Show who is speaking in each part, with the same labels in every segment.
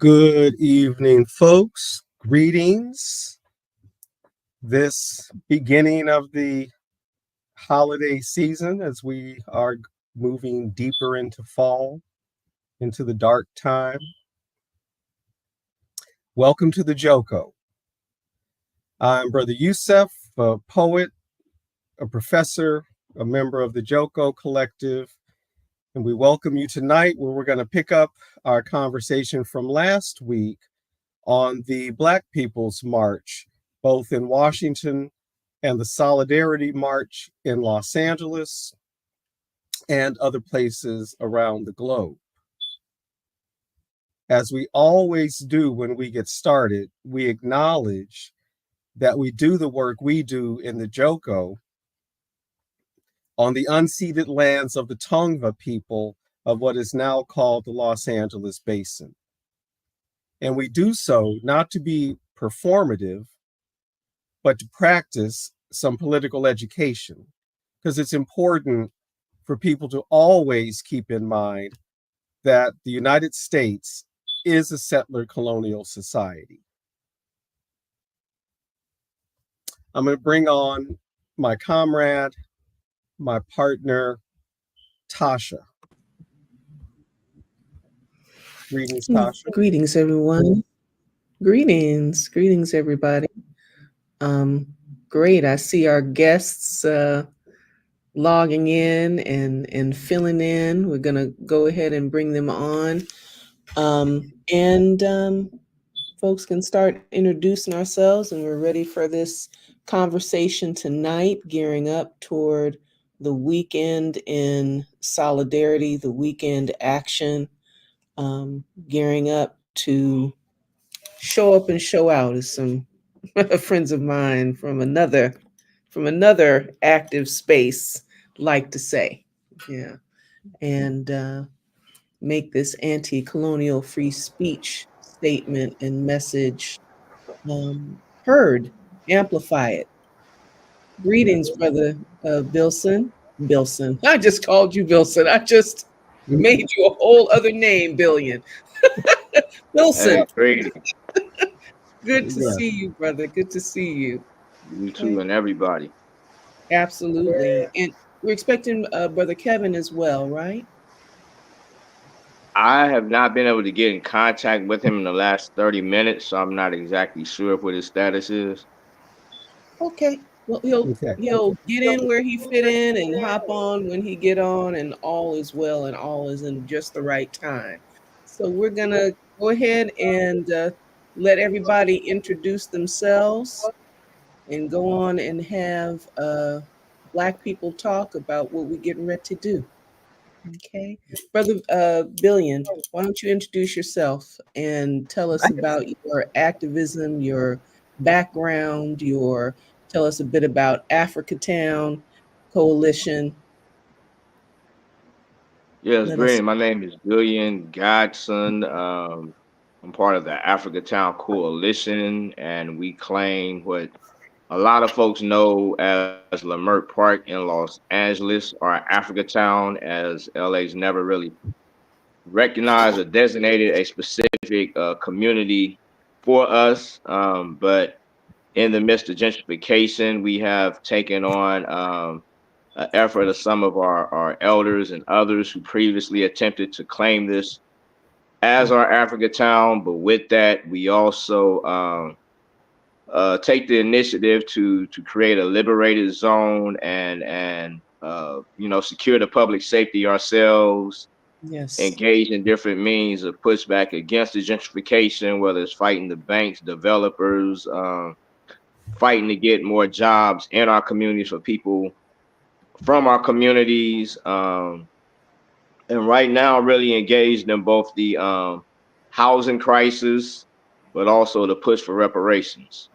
Speaker 1: Good evening, folks. Greetings. This beginning of the holiday season as we are moving deeper into fall, into the dark time. Welcome to the Joko. I'm Brother Youssef, a poet, a professor, a member of the Joko Collective, and we welcome you tonight where we're going to pick up our conversation from last week on the Black People's March, both in Washington and the Solidarity March in Los Angeles and other places around the globe. As we always do when we get started, we acknowledge that we do the work we do in the Joko on the unceded lands of the Tongva people of what is now called the Los Angeles Basin. And we do so not to be performative, but to practice some political education, because it's important for people to always keep in mind that the United States is a settler colonial society. I'm going to bring on my comrade, my partner, Tasha. Greetings, Tasha.
Speaker 2: Greetings, everyone. Greetings, everybody. Great. I see our guests logging in and filling in. We're going to go ahead and bring them on. And folks can start introducing ourselves, and we're ready for this conversation tonight, gearing up toward the weekend in solidarity, the weekend action, gearing up to show up and show out, as some friends of mine from another active space like to say. Yeah. And make this anti-colonial free speech statement and message heard, amplify it. Greetings, brother Bilson. Bilson. I just called you Bilson. I just made you a whole other name, Billion. Bilson.
Speaker 3: Hey,
Speaker 2: Good to see you, brother. Good to see you.
Speaker 3: you too, and everybody.
Speaker 2: Absolutely. And we're expecting Brother Kevin as well, right?
Speaker 3: I have not been able to get in contact with him in the last 30 minutes, so I'm not exactly sure what his status is.
Speaker 2: Okay. Well, he'll get in where he fit in and hop on when he get on, and all is well and all is in just the right time. So we're gonna go ahead and let everybody introduce themselves and go on and have Black people talk about what we're getting ready to do. Okay, brother Billion, why don't you introduce yourself and tell us about your activism, your background, tell us a bit about Africa Town Coalition.
Speaker 3: Yes,
Speaker 2: Let us.
Speaker 3: great. My name is William Godson. I'm part of the Africa Town Coalition, and we claim what a lot of folks know as Lamert Park in Los Angeles, or Africa Town, as LA's never really recognized or designated a specific community for us. But in the midst of gentrification, we have taken on an effort of some of our elders and others who previously attempted to claim this as our Africa town. But with that, we also take the initiative to create a liberated zone and secure the public safety ourselves.
Speaker 2: Yes.
Speaker 3: Engage in different means of pushback against the gentrification, whether it's fighting the banks, developers, fighting to get more jobs in our communities for people from our communities. And right now, really engaged in both the housing crisis, but also the push for reparations.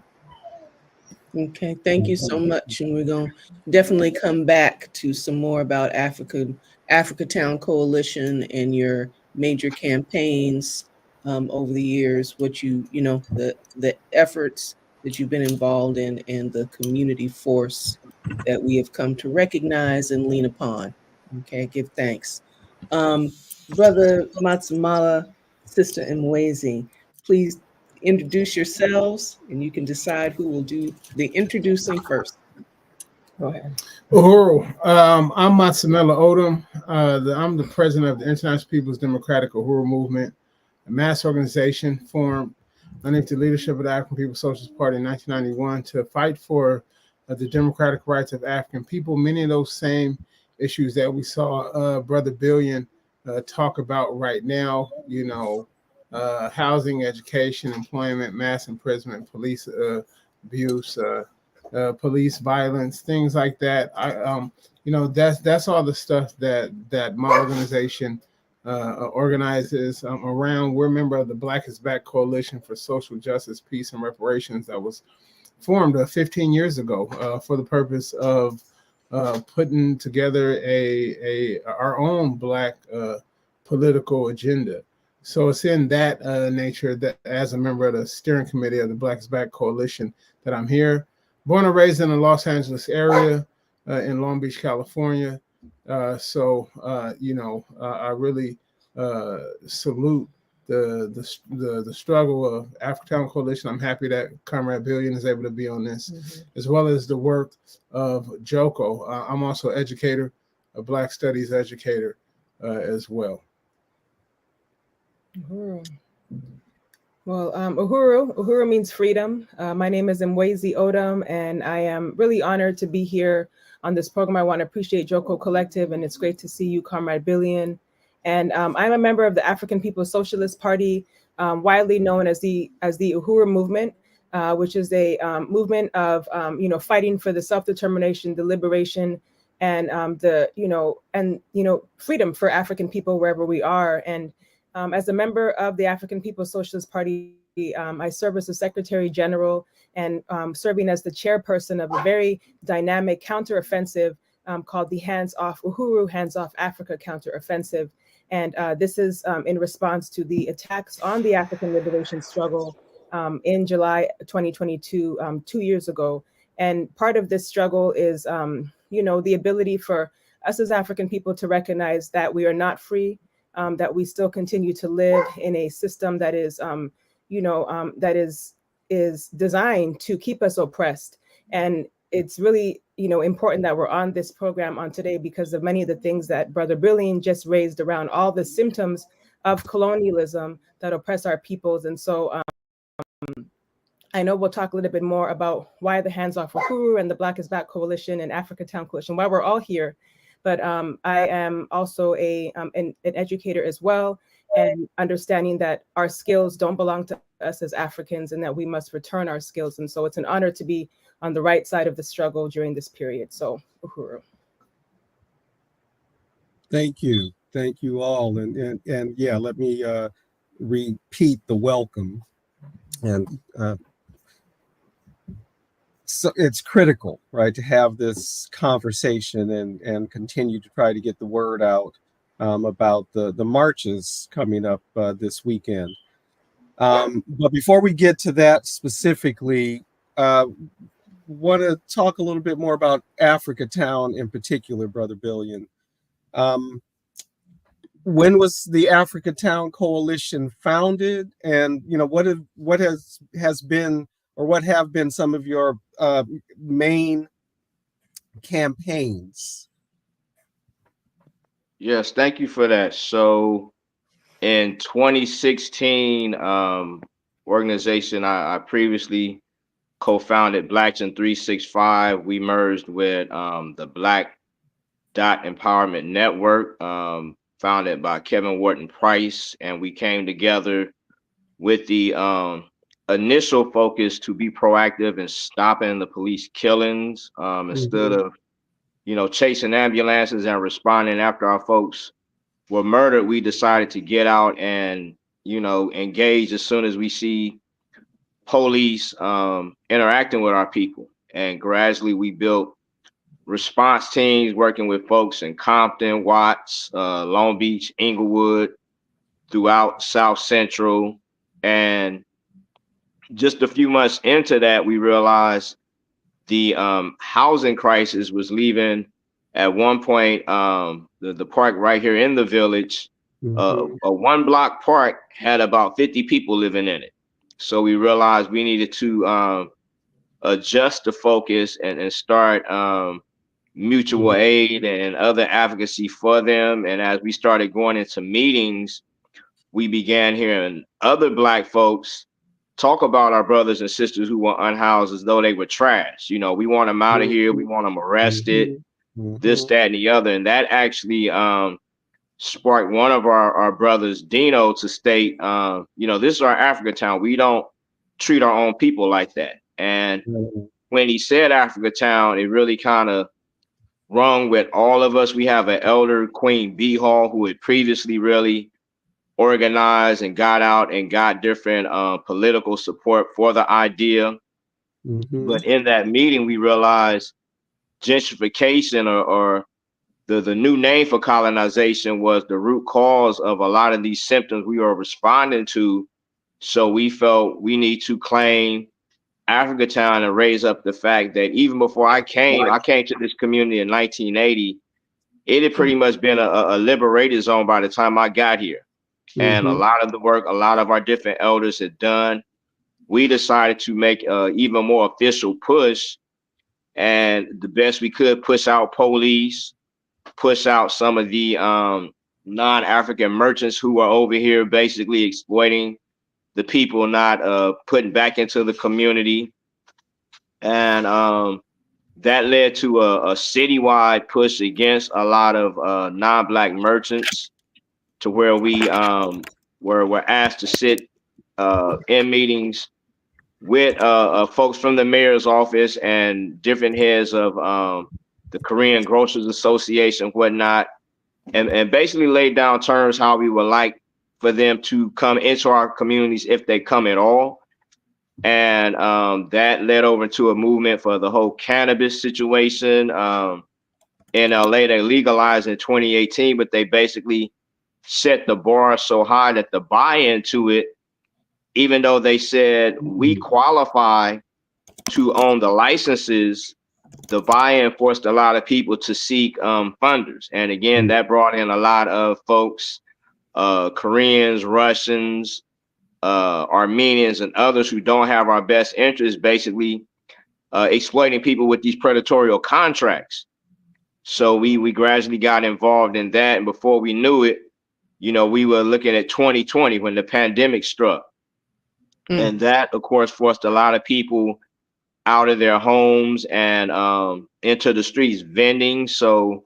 Speaker 2: Okay, thank you so much. And we're going to definitely come back to some more about Africa Town Coalition and your major campaigns over the years, what the efforts that you've been involved in and the community force that we have come to recognize and lean upon. Okay, give thanks. Brother Matsemela, Sister Mwezi, please introduce yourselves, and you can decide who will do the introducing first. Go ahead.
Speaker 4: Uhuru. I'm Matsemela Odom. I'm the president of the International People's Democratic Uhuru Movement, a mass organization formed underneath the leadership of the African People's Socialist Party in 1991 to fight for the democratic rights of African people. Many of those same issues that we saw Brother Billion talk about right now, housing, education, employment, mass imprisonment, police abuse, police violence, things like that. That's all the stuff that my organization organizes around. We're a member of the Black is Back Coalition for Social Justice, Peace, and Reparations that was formed 15 years ago for the purpose of putting together our own Black political agenda. So it's in that nature that as a member of the steering committee of the Black is Back Coalition that I'm here. Born and raised in the Los Angeles area in Long Beach, California. I really salute the struggle of Africatown Coalition. I'm happy that Comrade Billion is able to be on this, as well as the work of Joko. I'm also an educator, a Black Studies educator as well.
Speaker 5: Uhuru. Well, Uhuru means freedom. My name is Mwezi Odom, and I am really honored to be here on this program. I want to appreciate Joko Collective, and it's great to see you, Comrade Billion. And I'm a member of the African People's Socialist Party, widely known as the Uhuru movement, which is a movement of fighting for the self-determination, the liberation, and freedom for African people wherever we are. And as a member of the African People's Socialist Party, I serve as the Secretary General and serving as the chairperson of a very dynamic counteroffensive called the Hands Off Uhuru, Hands Off Africa Counteroffensive. And this is in response to the attacks on the African liberation struggle in July 2022, 2 years ago. And part of this struggle is, the ability for us as African people to recognize that we are not free, that we still continue to live in a system that is, that is designed to keep us oppressed. And it's really, important that we're on this program on today because of many of the things that Brother Billion just raised around all the symptoms of colonialism that oppress our peoples. And so I know we'll talk a little bit more about why the Hands Off Uhuru and the Black is Back Coalition and Africatown Coalition, why we're all here. But I am also an educator as well, and understanding that our skills don't belong to us as Africans and that we must return our skills. And so it's an honor to be on the right side of the struggle during this period. So, Uhuru.
Speaker 1: Thank you. Thank you all. And yeah, let me repeat the welcome. And so it's critical, right, to have this conversation and continue to try to get the word out about the marches coming up this weekend. But before we get to that specifically, want to talk a little bit more about Africatown in particular, Brother Billion. When was the Africatown Coalition founded, and what has been or what have been some of your main campaigns?
Speaker 3: Yes, thank you for that. So in 2016, organization I previously co-founded, Blacks in 365. We merged with the Black Dot Empowerment Network, founded by Kevin Wharton Price, and we came together with the initial focus to be proactive in stopping the police killings, instead of chasing ambulances and responding after our folks were murdered. We decided to get out and engage as soon as we see police interacting with our people. And gradually we built response teams working with folks in Compton, Watts, Long Beach, Inglewood, throughout South Central. And just a few months into that, we realized the housing crisis was leaving. At one point, the park right here in the village, a 1 block park had about 50 people living in it. So we realized we needed to adjust the focus and start mutual aid and other advocacy for them. And as we started going into meetings, we began hearing other Black folks talk about our brothers and sisters who were unhoused as though they were trash. You know, we want them out of here. We want them arrested, this, that, and the other. And that actually sparked one of our brothers, Dino, to state, you know, this is our Africa town. We don't treat our own people like that. And when he said Africa town, it really kind of rung with all of us. We have an elder, Queen B Hall, who had previously really organized and got out and got different political support for the idea. But in that meeting, we realized gentrification or the new name for colonization was the root cause of a lot of these symptoms we were responding to. So we felt we need to claim Africa Town and raise up the fact that even before I came to this community in 1980. It had pretty much been a liberated zone by the time I got here. And a lot of the work, a lot of our different elders had done, we decided to make even more official push. And the best we could, push out police, push out some of the non-African merchants who are over here basically exploiting the people, not putting back into the community. And that led to a citywide push against a lot of non-Black merchants, to where we were asked to sit in meetings with folks from the mayor's office and different heads of the Korean Grocers Association, whatnot, and basically laid down terms how we would like for them to come into our communities if they come at all. And that led over to a movement for the whole cannabis situation. In LA, they legalized in 2018, but they basically set the bar so high that the buy-in to it, even though they said we qualify to own the licenses, the buy-in forced a lot of people to seek funders. And again, that brought in a lot of folks, Koreans, Russians, Armenians, and others who don't have our best interests, basically exploiting people with these predatory contracts. So we gradually got involved in that. And before we knew it, you know, we were looking at 2020 when the pandemic struck. And that, of course, forced a lot of people out of their homes and into the streets vending. So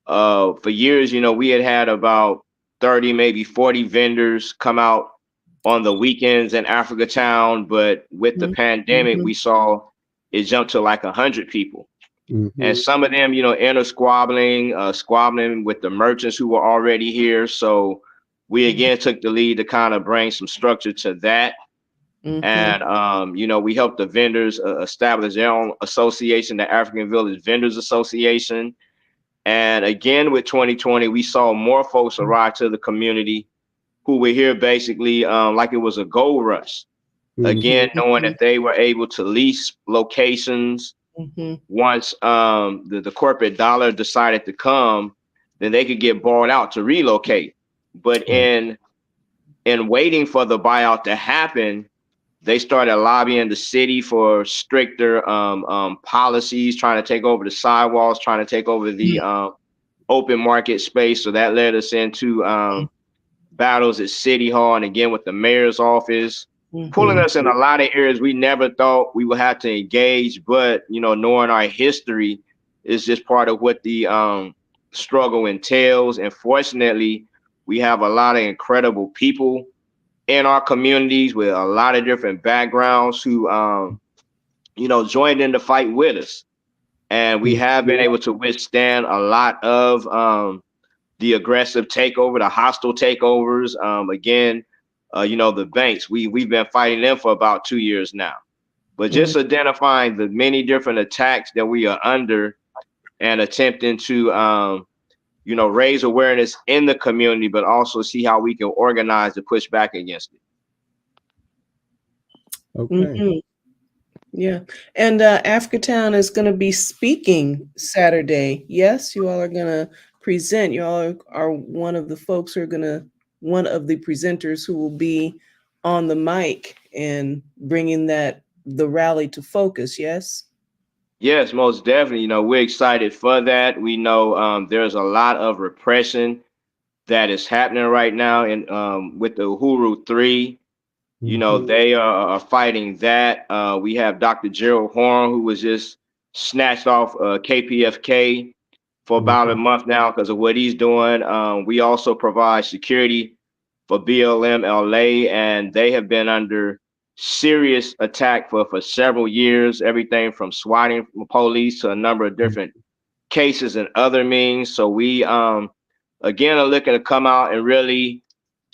Speaker 3: for years, you know, we had about 30, maybe 40 vendors come out on the weekends in Africa Town. But with the pandemic, we saw it jump to like 100 people. And some of them, you know, squabbling with the merchants who were already here. So we again took the lead to kind of bring some structure to that. And, you know, we helped the vendors establish their own association, the African Village Vendors Association. And again, with 2020, we saw more folks arrive to the community who were here basically like it was a gold rush. Again, knowing that they were able to lease locations. Once the corporate dollar decided to come, then they could get bought out to relocate. But in waiting for the buyout to happen, they started lobbying the city for stricter policies, trying to take over the sidewalks, trying to take over the open market space. So that led us into battles at City Hall and again with the mayor's office, pulling us in a lot of areas we never thought we would have to engage. But, you know, knowing our history is just part of what the struggle entails. And fortunately, we have a lot of incredible people in our communities with a lot of different backgrounds who, you know, joined in the fight with us. And we have been able to withstand a lot of the aggressive takeover, the hostile takeovers. Again, you know, the banks, we've been fighting them for about 2 years now. But just identifying the many different attacks that we are under and attempting to, you know, raise awareness in the community, but also see how we can organize to push back against it.
Speaker 1: Okay.
Speaker 2: Yeah. And Africa Town is going to be speaking Saturday. Yes, you all are going to present. You all are one of the folks who are one of the presenters who will be on the mic and bringing the rally to focus. Yes.
Speaker 3: Yes, most definitely. We're excited for that. We know there's a lot of repression that is happening right now in with the Uhuru 3.
Speaker 1: Mhm.
Speaker 3: They are fighting that. We have Dr. Gerald Horn, who was just snatched off KPFK for about a month now because of what he's doing. We also provide security for BLM LA, and they have been under serious attack for several years, everything from swatting police to a number of different cases and other means. So we again are looking to come out and really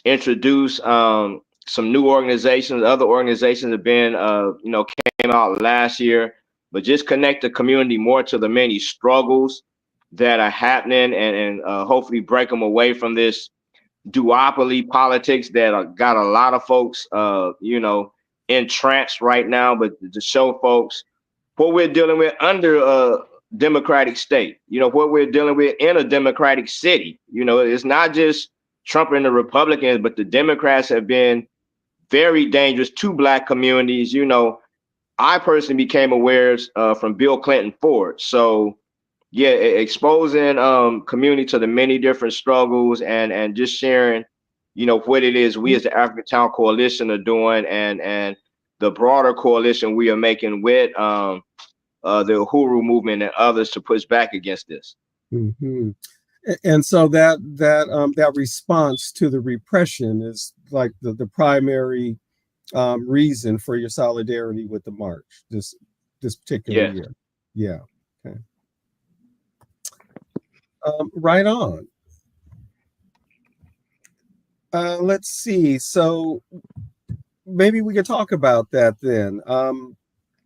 Speaker 3: introduce some new organizations. Other organizations have been came out last year, but just connect the community more to the many struggles that are happening, and hopefully break them away from this duopoly politics that got a lot of folks entranced right now. But to show folks what we're dealing with under a democratic state, what we're dealing with in a democratic city. It's not just Trump and the Republicans, but the Democrats have been very dangerous to Black communities. I personally became aware from Bill Clinton forward. So yeah, exposing community to the many different struggles, and just sharing, what it is we as the African Town Coalition are doing, and the broader coalition we are making with the Uhuru movement and others to push back against this.
Speaker 1: Mhm. And so that response to the repression is like the primary reason for your solidarity with the march this particular
Speaker 3: Yes.
Speaker 1: year. Yeah. Okay. Right on. Let's see. So maybe we could talk about that then.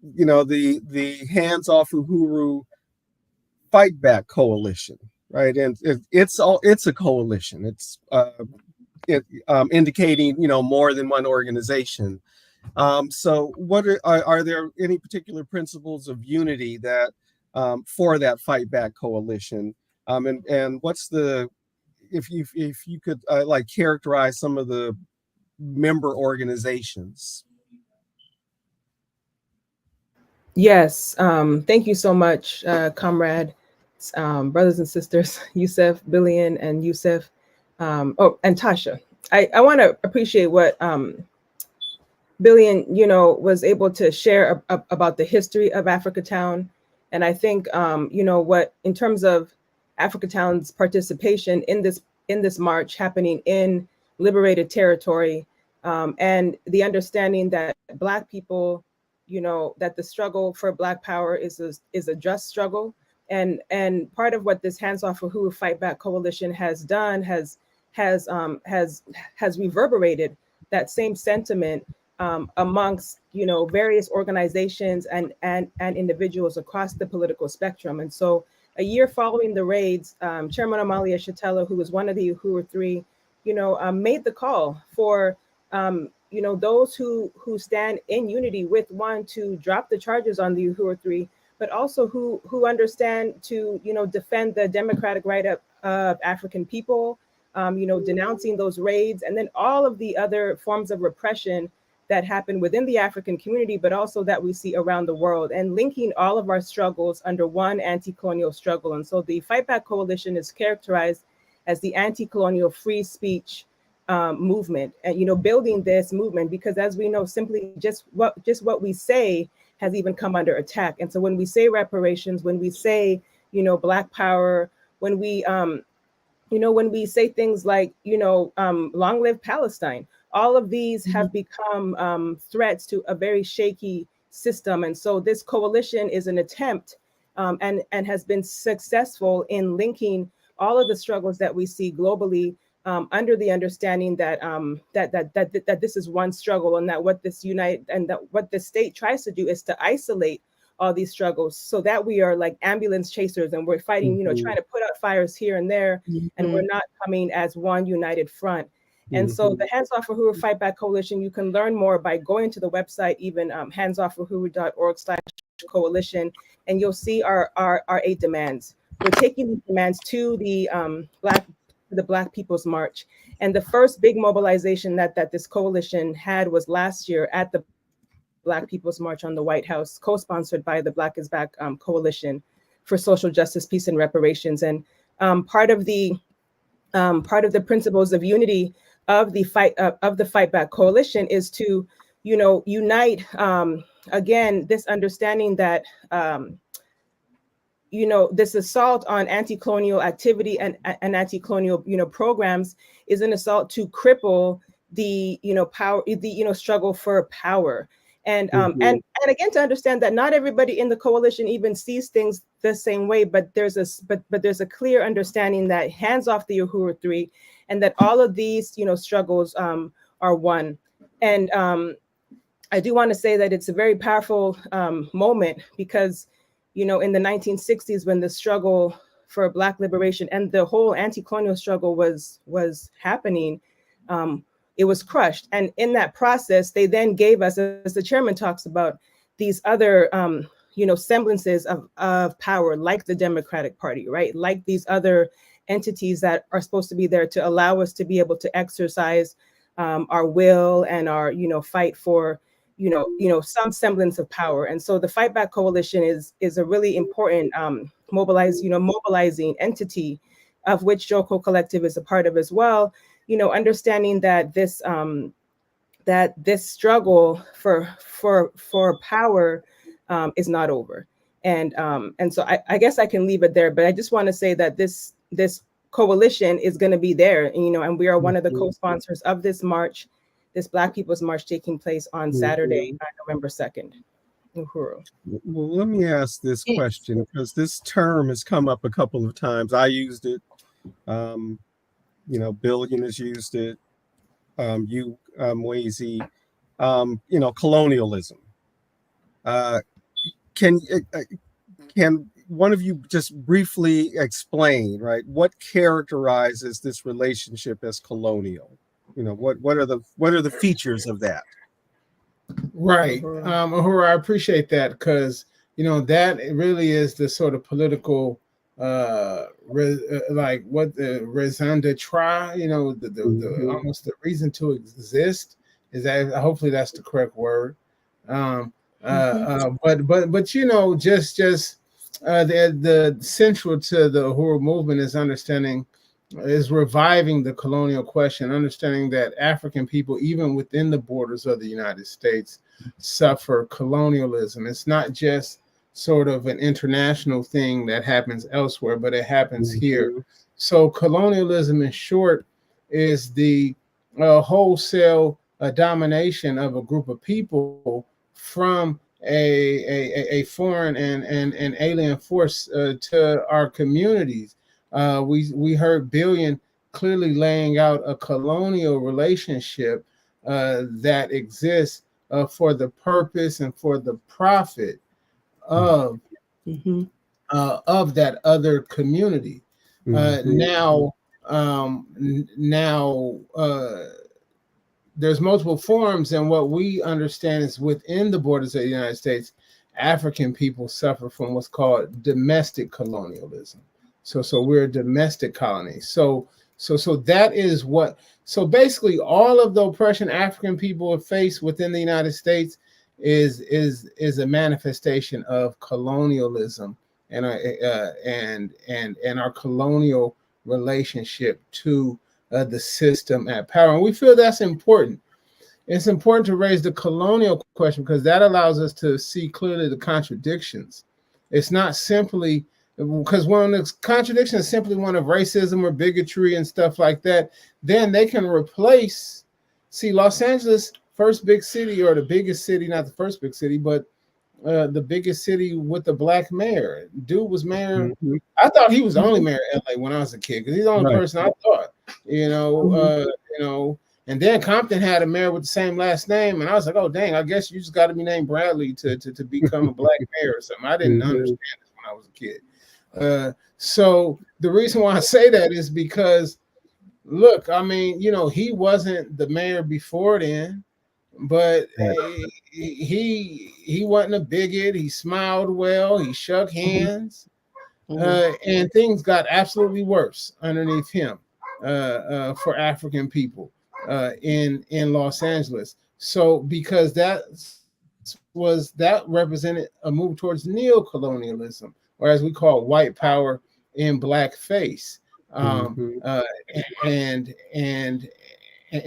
Speaker 1: The Hands Off Uhuru Fight Back Coalition, right? And it's a coalition. It's indicating more than one organization. So what are there any particular principles of unity that for that Fight Back Coalition? And what's the, if you could like characterize some of the member organizations?
Speaker 5: Yes. Thank you so much, comrade, brothers and sisters, Yusef, Billion, and Yusef, and Tasha. I want to appreciate what Billion, was able to share about the history of Africa Town. And I think, what in terms of Africa Town's participation in this march happening in liberated territory, and the understanding that Black people, that the struggle for Black power is a just struggle, and part of what this Hands Off Uhuru Fight Back Coalition has done has reverberated that same sentiment amongst various organizations and individuals across the political spectrum. And so a year following the raids, Chairman Amalia Shatella, who was one of the Uhuru 3, made the call for those who stand in unity with one to drop the charges on the Uhuru 3, but also who understand to defend the democratic right of African people, denouncing those raids, and then all of the other forms of repression that happen within the African community, but also that we see around the world, and linking all of our struggles under one anti-colonial struggle. And so the Fight Back Coalition is characterized as the anti-colonial free speech movement, and building this movement, because as we know, simply just what we say has even come under attack. And so when we say reparations, when we say Black power, when we when we say things like long live Palestine, all of these have become threats to a very shaky system. And so this coalition is an attempt and has been successful in linking all of the struggles that we see globally under the understanding that that this is one struggle, and that what this what the state tries to do is to isolate all these struggles, so that we are like ambulance chasers, and we're fighting, trying to put out fires here and there, and we're not coming as one united front. And so the Hands Off Uhuru Fight Back Coalition, you can learn more by going to the website, even handsoffuhuru.org/coalition, and you'll see our 8 demands. We're taking these demands to the the Black People's March. And the first big mobilization that this coalition had was last year at the Black People's March on the White House, co-sponsored by the Black is Back Coalition for Social Justice, Peace, and Reparations. And part of the principles of unity of the Fight Back Coalition is to, unite again this understanding that this assault on anti-colonial activity and anti-colonial programs is an assault to cripple the power, the struggle for power. And and again, to understand that not everybody in the coalition even sees things the same way, but there's a clear understanding that hands off the Uhuru Three, and that all of these struggles are one. And I do want to say that it's a very powerful moment, because in the 1960s, when the struggle for Black liberation and the whole anti-colonial struggle was happening, it was crushed. And in that process, they then gave us, as the chairman talks about, these other, semblances of power, like the Democratic Party, right? Like these other entities that are supposed to be there to allow us to be able to exercise our will and our, fight for, some semblance of power. And so the Fight Back Coalition is a really important mobilizing entity, of which Joko Collective is a part of as well. Understanding that this struggle for power is not over. And so I guess I can leave it there, but I just want to say that this coalition is going to be there, and we are one of the co-sponsors of this march, this Black People's March, taking place on Saturday, November 2nd. Uhuru.
Speaker 1: Well, let me ask this question, because this term has come up a couple of times. I used it. Billion has used it. Mwezi. Colonialism. Can one of you just briefly explain, right, what characterizes this relationship as colonial? What are the features of that?
Speaker 4: Right. Uhuru, I appreciate that, because that really is the sort of political like what the raison d'etre, the almost the reason to exist, is that, hopefully that's the correct word. But the central to the Uhuru movement is reviving the colonial question, understanding that African people, even within the borders of the United States, suffer colonialism. It's not just sort of an international thing that happens elsewhere, but it happens here. So colonialism, in short, is the wholesale domination of a group of people from a foreign and alien force to our communities. We heard Billion clearly laying out a colonial relationship that exists for the purpose and for the profit of that other community. Now there's multiple forms, and what we understand is within the borders of the United States, African people suffer from what's called domestic colonialism. So we're a domestic colony. So that is what. So basically, all of the oppression African people have faced within the United States is a manifestation of colonialism and our colonial relationship to the system at power. And we feel that's important. It's important to raise the colonial question, because that allows us to see clearly the contradictions. It's not simply because when the contradiction is simply one of racism or bigotry and stuff like that, then they can replace. See, Los Angeles, first big city, or the biggest city, not the first big city, but the biggest city with the black mayor. Dude was mayor. I thought he was the only mayor of LA when I was a kid, because he's the only person I thought, and then Compton had a mayor with the same last name, and I was like, oh dang, I guess you just got to be named Bradley to become a black mayor or something. I didn't understand this when I was a kid. So the reason why I say that is because, look, I mean, he wasn't the mayor before then, but he wasn't a bigot. He smiled well. He shook hands, and things got absolutely worse underneath him. for African people in Los Angeles. So because that represented a move towards neo-colonialism, or as we call it, white power in blackface. And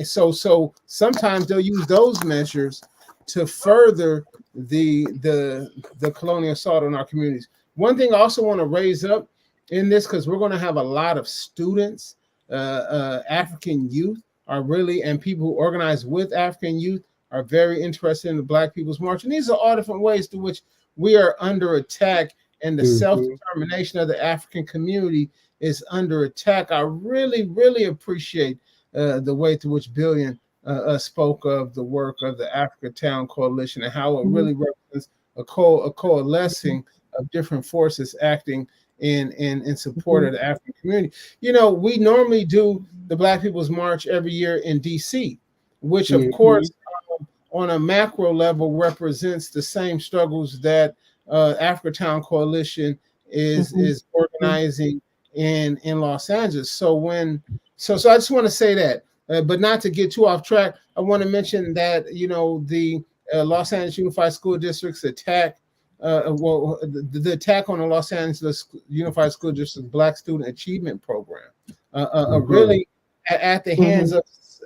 Speaker 4: so sometimes they'll use those measures to further the colonial assault on our communities. One thing I also want to raise up in this, because we're going to have a lot of students, African youth are really, and people who organize with African youth are very interested in the Black People's March. And these are all different ways to which we are under attack, and the self-determination of the African community is under attack. I really, really appreciate the way to which Billion spoke of the work of the Africa Town Coalition and how it really represents a coalescing of different forces acting in support of the African community. You know, we normally do the Black People's March every year in DC, which of course on a macro level represents the same struggles that Africa Town Coalition is organizing in Los Angeles. So I just want to say that, but not to get too off track, I want to mention that, you know, the Los Angeles Unified School District's attack, the attack on the Los Angeles Unified School District's Black Student Achievement Program, really at the hands of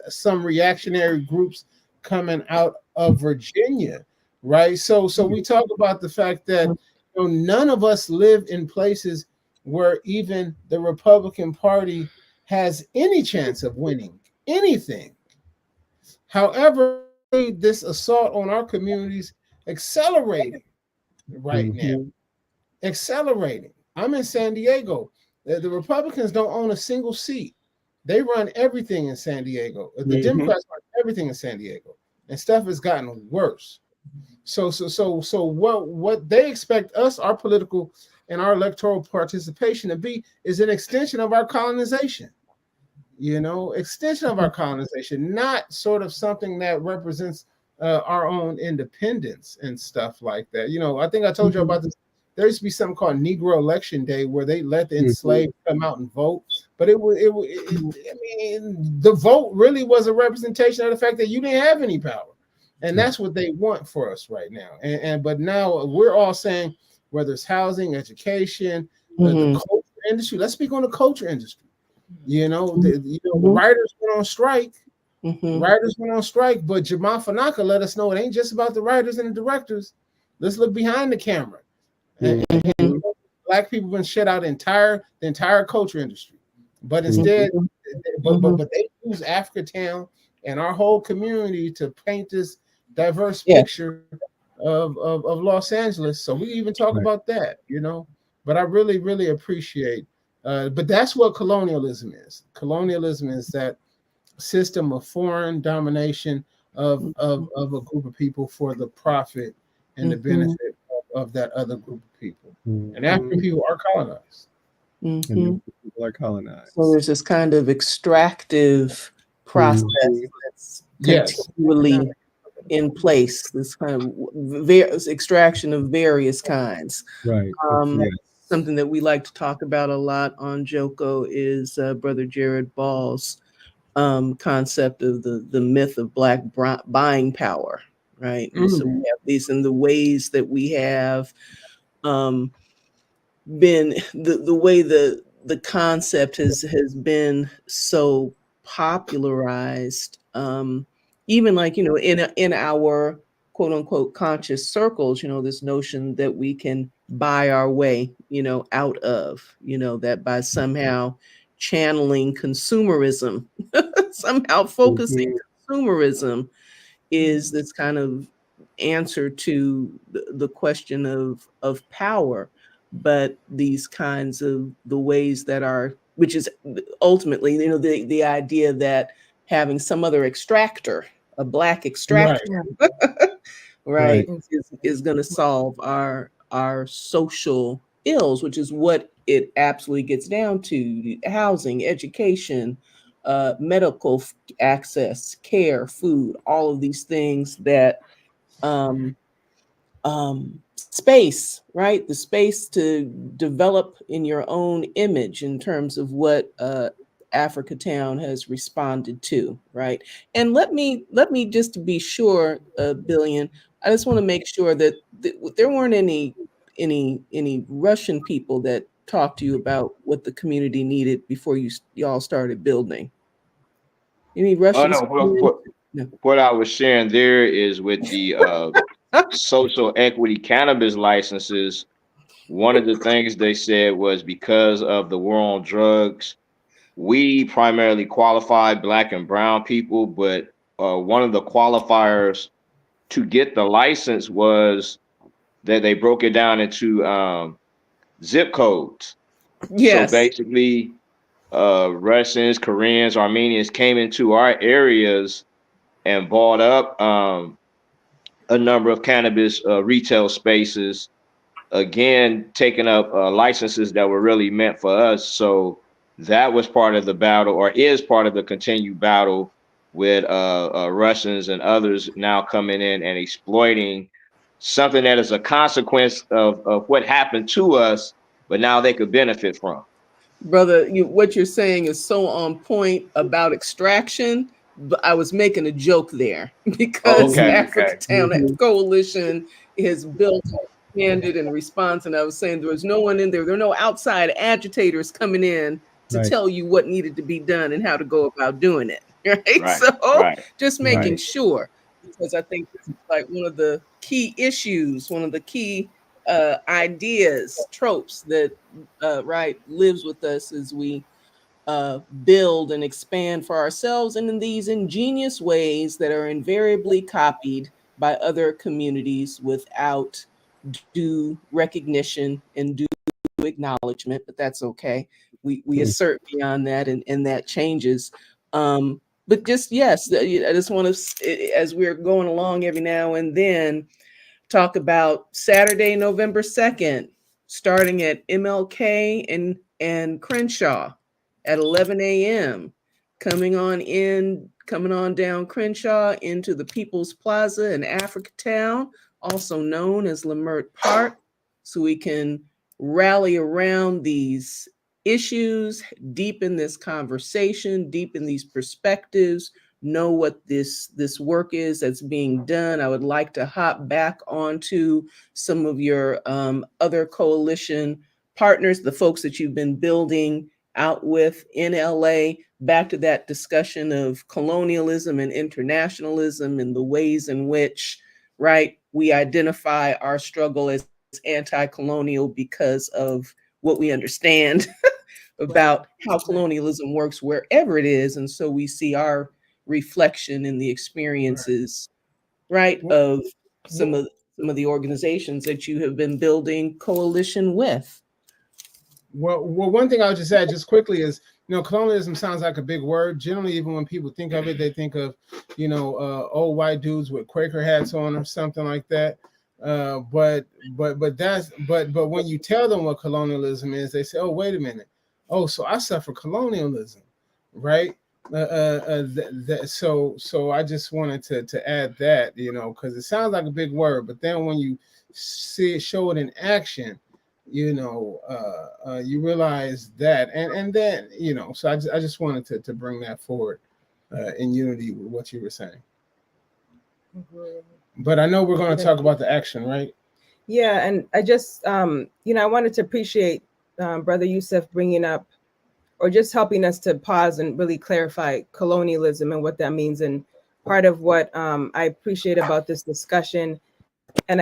Speaker 4: some reactionary groups coming out of Virginia, right? So we talk about the fact that, you know, none of us live in places where even the Republican Party has any chance of winning anything. However, this assault on our communities accelerating right now. Accelerating. I'm in San Diego. The Republicans don't own a single seat. They run everything in San Diego. The Democrats run everything in San Diego, and stuff has gotten worse. So what they expect us, our political and our electoral participation, to be is an extension of our colonization. You know, extension of our colonization, not sort of something that represents our own independence and stuff like that. You know, I think I told you about this. There used to be something called Negro Election Day, where they let the enslaved come out and vote. But I mean, the vote really was a representation of the fact that you didn't have any power. And that's what they want for us right now. But now we're all saying, whether it's housing, education, the culture industry. Let's speak on the culture industry. You know, the writers went on strike. Writers went on strike, but Jamal Fanaka let us know it ain't just about the writers and the directors. Let's look behind the camera. And Black people been shut out the entire culture industry. But instead, but they use Africa Town and our whole community to paint this diverse picture of Los Angeles. So we even talk about that, you know. But I really, really appreciate. But that's what colonialism is. Colonialism is that system of foreign domination of a group of people for the profit and the benefit of that other group of people. And African people are colonized.
Speaker 1: And people are colonized.
Speaker 2: So there's this kind of extractive process that's continually in place, this kind of extraction of various kinds.
Speaker 1: Right.
Speaker 2: Something that we like to talk about a lot on Joko is Brother Jared Ball's concept of the myth of Black buying power, right? And so we have these in the ways that we have been, the way the concept has been so popularized, even like, you know, in our quote unquote conscious circles, you know, this notion that we can buy our way, you know, out of, you know, that by somehow channeling consumerism, somehow focusing consumerism is this kind of answer to the question of power. But these kinds of the ways that are, which is ultimately, you know, the idea that having some other extractor, a Black extractor, right, is going to solve our social ills, which is what it absolutely gets down to: housing, education, medical access, care, food, all of these things that space, right? The space to develop in your own image in terms of what Africatown has responded to, right? And let me just to be sure, Billion, I just want to make sure that there weren't any Russian people that talked to you about what the community needed before y'all started building. Any
Speaker 3: Oh
Speaker 2: Russians?
Speaker 3: no, what I was sharing there is with the social equity cannabis licenses. One of the things they said was because of the war on drugs, we primarily qualified Black and brown people, but one of the qualifiers to get the license was that they broke it down into zip codes. So
Speaker 2: Yes.
Speaker 3: basically, Russians, Koreans, Armenians came into our areas and bought up a number of cannabis retail spaces, again, taking up licenses that were really meant for us. So that was part of the battle, or is part of the continued battle with Russians and others now coming in and exploiting something that is a consequence of what happened to us, but now they could benefit from.
Speaker 2: Brother, what you're saying is so on point about extraction. But I was making a joke there because
Speaker 3: Okay, okay.
Speaker 2: Africatown Coalition is built, expanded in response. And I was saying there was no one in there. There were no outside agitators coming in to
Speaker 1: Right.
Speaker 2: tell you what needed to be done and how to go about doing it. Right.
Speaker 3: Right,
Speaker 2: So
Speaker 3: right.
Speaker 2: just making
Speaker 1: Right.
Speaker 2: sure, because I think this is like one of the key issues, one of the key ideas, tropes that right lives with us as we build and expand for ourselves and in these ingenious ways that are invariably copied by other communities without due recognition and due acknowledgement, but that's okay. We assert beyond that, and that changes. But just yes, I just want to, as we're going along every now and then, talk about Saturday, November 2nd, starting at MLK and Crenshaw at 11 a.m. Coming on down Crenshaw into the People's Plaza in Africatown, also known as Lamert Park, so we can rally around these issues, deepen this conversation, deepen these perspectives, know what this work is that's being done. I would like to hop back onto some of your other coalition partners, the folks that you've been building out with in LA, back to that discussion of colonialism and internationalism and the ways in which, right, we identify our struggle as anti-colonial because of what we understand about how colonialism works wherever it is. And so we see our reflection in the experiences, right, of some of the organizations that you have been building coalition with.
Speaker 4: Well, one thing I'll just add just quickly is, colonialism sounds like a big word. Generally, even when people think of it, they think of, old white dudes with Quaker hats on or something like that. But when you tell them what colonialism is, they say, "Oh, wait a minute. Oh, so I suffer colonialism, right?" So I just wanted to add that, because it sounds like a big word, but then when you see it, show it in action, you realize that, and then so I just wanted to bring that forward in unity with what you were saying. But I know we're going to talk about the action, right?
Speaker 5: Yeah, and I just I wanted to appreciate Brother Yusuf bringing up, or just helping us to pause and really clarify colonialism and what that means. And part of what I appreciate about this discussion, and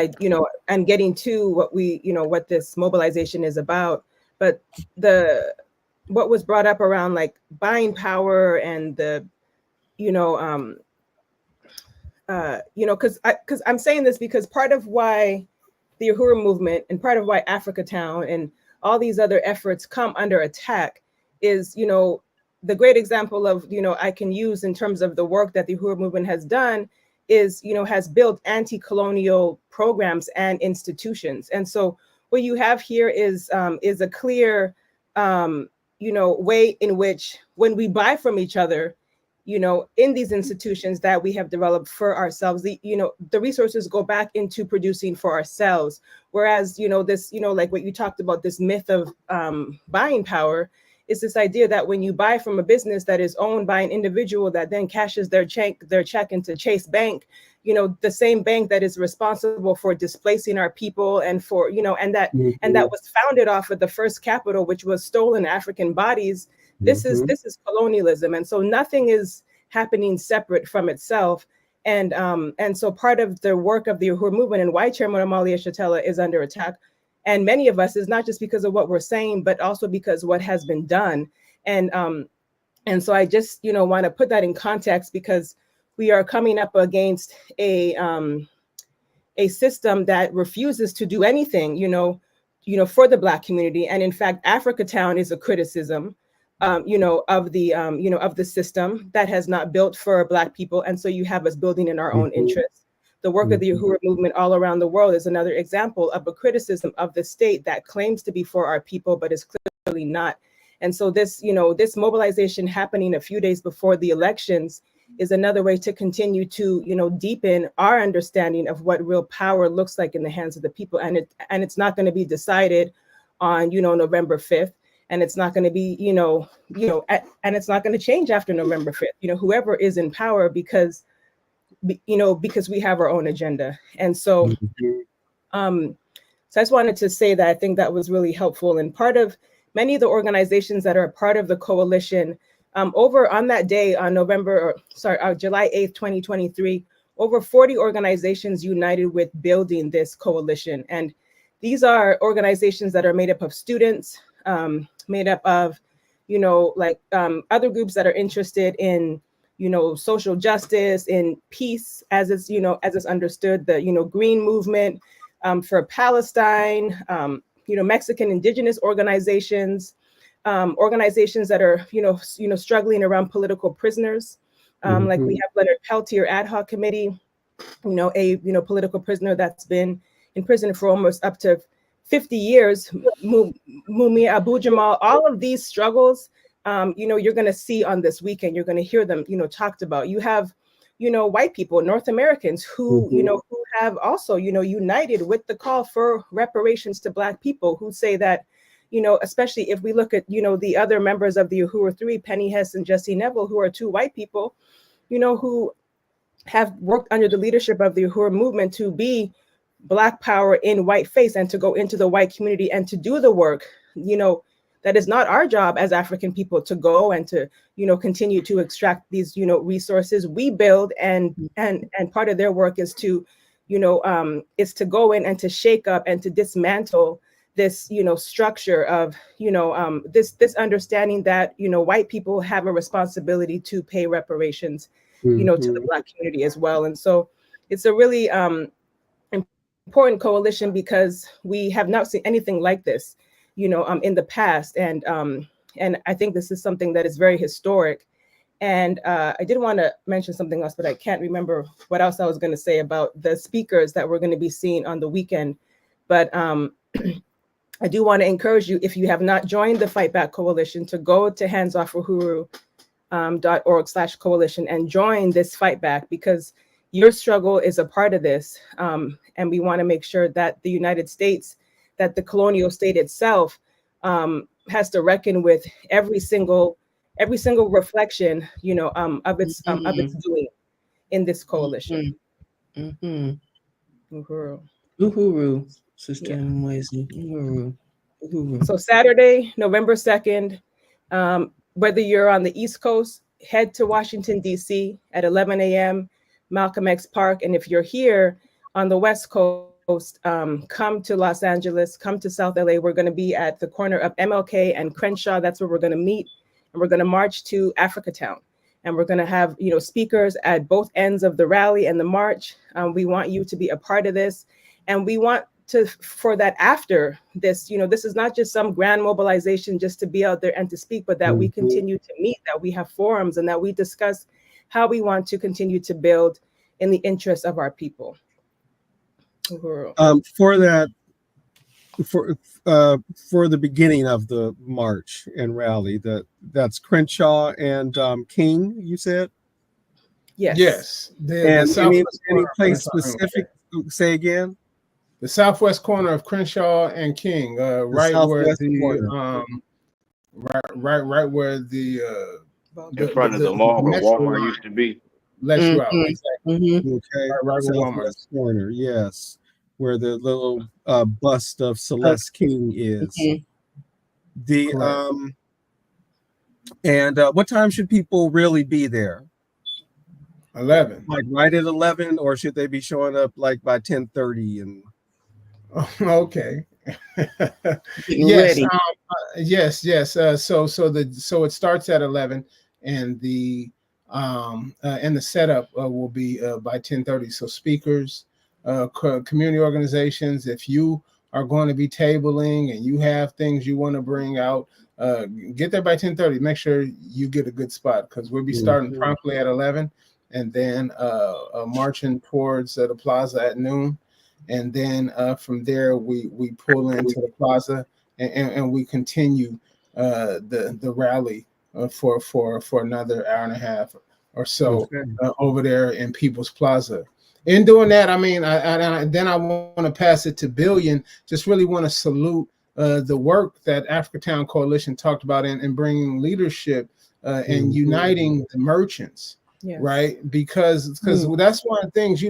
Speaker 5: and getting to what what this mobilization is about, but what was brought up around like buying power and the because I'm saying this because part of why the Uhuru movement and part of why Africatown and all these other efforts come under attack is the great example of I can use in terms of the work that the Uhuru movement has done is has built anti-colonial programs and institutions. And so what you have here is a clear way in which when we buy from each other, in these institutions that we have developed for ourselves, the resources go back into producing for ourselves. Whereas, this, like what you talked about, this myth of buying power is this idea that when you buy from a business that is owned by an individual that then cashes their check into Chase Bank, you know, the same bank that is responsible for displacing our people and for, you know, and that was founded off of the first capital, which was stolen African bodies. This is colonialism. And so nothing is happening separate from itself. And so part of the work of the Uhuru movement and why Chairman Amalia Shatella is under attack, and many of us, is not just because of what we're saying, but also because what has been done. And so I just, you know, want to put that in context, because we are coming up against a system that refuses to do anything, you know, for the Black community. And in fact, Africa Town is a criticism, you know, of the system that has not built for Black people. And so you have us building in our own interests. The work of the Uhuru movement all around the world is another example of a criticism of the state that claims to be for our people, but is clearly not. And so this, you know, this mobilization happening a few days before the elections is another way to continue to, you know, deepen our understanding of what real power looks like in the hands of the people. And it's not going to be decided on, you know, November 5th. And it's not going to be, and it's not going to change after November 5th, you know, whoever is in power, because we have our own agenda. And so, so I just wanted to say that I think that was really helpful. And part of many of the organizations that are part of the coalition, over on that day on July 8th, 2023, over 40 organizations united with building this coalition. And these are organizations that are made up of students, made up of, you know, like other groups that are interested in, you know, social justice, in peace, as it's, you know, as it's understood, the, you know, Green Movement for Palestine, you know, Mexican indigenous organizations, organizations that are, you know, struggling around political prisoners. Like we have Leonard Peltier Ad Hoc Committee, you know, a, you know, political prisoner that's been in prison for almost up to 50 years, Mumia Abu Jamal. All of these struggles, you know, you're going to see on this weekend. You're going to hear them, you know, talked about. You have, you know, white people, North Americans who, you know, who have also, you know, united with the call for reparations to Black people, who say that, you know, especially if we look at, you know, the other members of the Uhuru Three, Penny Hess and Jesse Neville, who are two white people, you know, who have worked under the leadership of the Uhuru movement to be Black power in white face and to go into the white community and to do the work, you know, that is not our job as African people to go and to, you know, continue to extract these, you know, resources. We build, and part of their work is to, you know, is to go in and to shake up and to dismantle this, you know, structure of, you know, this understanding that, you know, white people have a responsibility to pay reparations, you know, to the Black community as well. And so it's a really important coalition, because we have not seen anything like this, you know, in the past. And I think this is something that is very historic. And I did want to mention something else, but I can't remember what else I was going to say about the speakers that we're going to be seeing on the weekend. But I do want to encourage you, if you have not joined the Fight Back Coalition, to go to handsoffruhuru.org/coalition and join this fight back, because your struggle is a part of this. And we want to make sure that the United States, that the colonial state itself has to reckon with every single reflection, you know, of its doing in this coalition.
Speaker 2: Uhuru, Sister Mwezi. Uhuru.
Speaker 5: So Saturday, November 2nd, whether you're on the East Coast, head to Washington, D.C. at 11 a.m., Malcolm X Park. And if you're here on the West Coast, come to Los Angeles, come to South LA. We're going to be at the corner of MLK and Crenshaw. That's where we're going to meet. And we're going to march to Africa Town. And we're going to have, you know, speakers at both ends of the rally and the march. We want you to be a part of this. And we want for that after this, you know, this is not just some grand mobilization just to be out there and to speak, but that we continue to meet, that we have forums, and that we discuss how we want to continue to build in the interests of our people.
Speaker 1: For the beginning of the march and rally, that's Crenshaw and King, you said?
Speaker 5: Yes.
Speaker 1: And any place specific? Say again.
Speaker 4: The southwest corner of Crenshaw and King, right where right where the
Speaker 3: in front of the mall where
Speaker 4: metro
Speaker 3: Walmart
Speaker 4: line
Speaker 3: used to be.
Speaker 4: lets you out.
Speaker 2: Mhm.
Speaker 4: Exactly.
Speaker 2: Mhm.
Speaker 1: Okay,
Speaker 4: Right where Walmart is.
Speaker 1: southwest corner, yes, where the little bust of Celeste King is.
Speaker 2: Mhm.
Speaker 1: The
Speaker 4: Correct.
Speaker 1: and what time should people really be there?
Speaker 4: 11.
Speaker 1: Like right at 11, or should they be showing up like by 10:30? And
Speaker 4: Okay.
Speaker 2: Getting
Speaker 4: Yes.
Speaker 2: ready.
Speaker 4: Yes. So it starts at 11, and the setup will be by 10:30. So speakers, community organizations, if you are going to be tabling and you have things you want to bring out, get there by 10:30. Make sure you get a good spot, because we'll be starting
Speaker 1: Mhm.
Speaker 4: promptly at 11, and then marching towards the plaza at noon. And then from there we pull into the plaza, and we continue the rally for another hour and a half or so
Speaker 1: Okay.
Speaker 4: over there in People's Plaza. In doing that, I mean, then I want to pass it to Billion. Just really want to salute the work that Africatown Coalition talked about in bringing leadership and uniting the merchants.
Speaker 5: Yes.
Speaker 4: Right, because that's one of the things,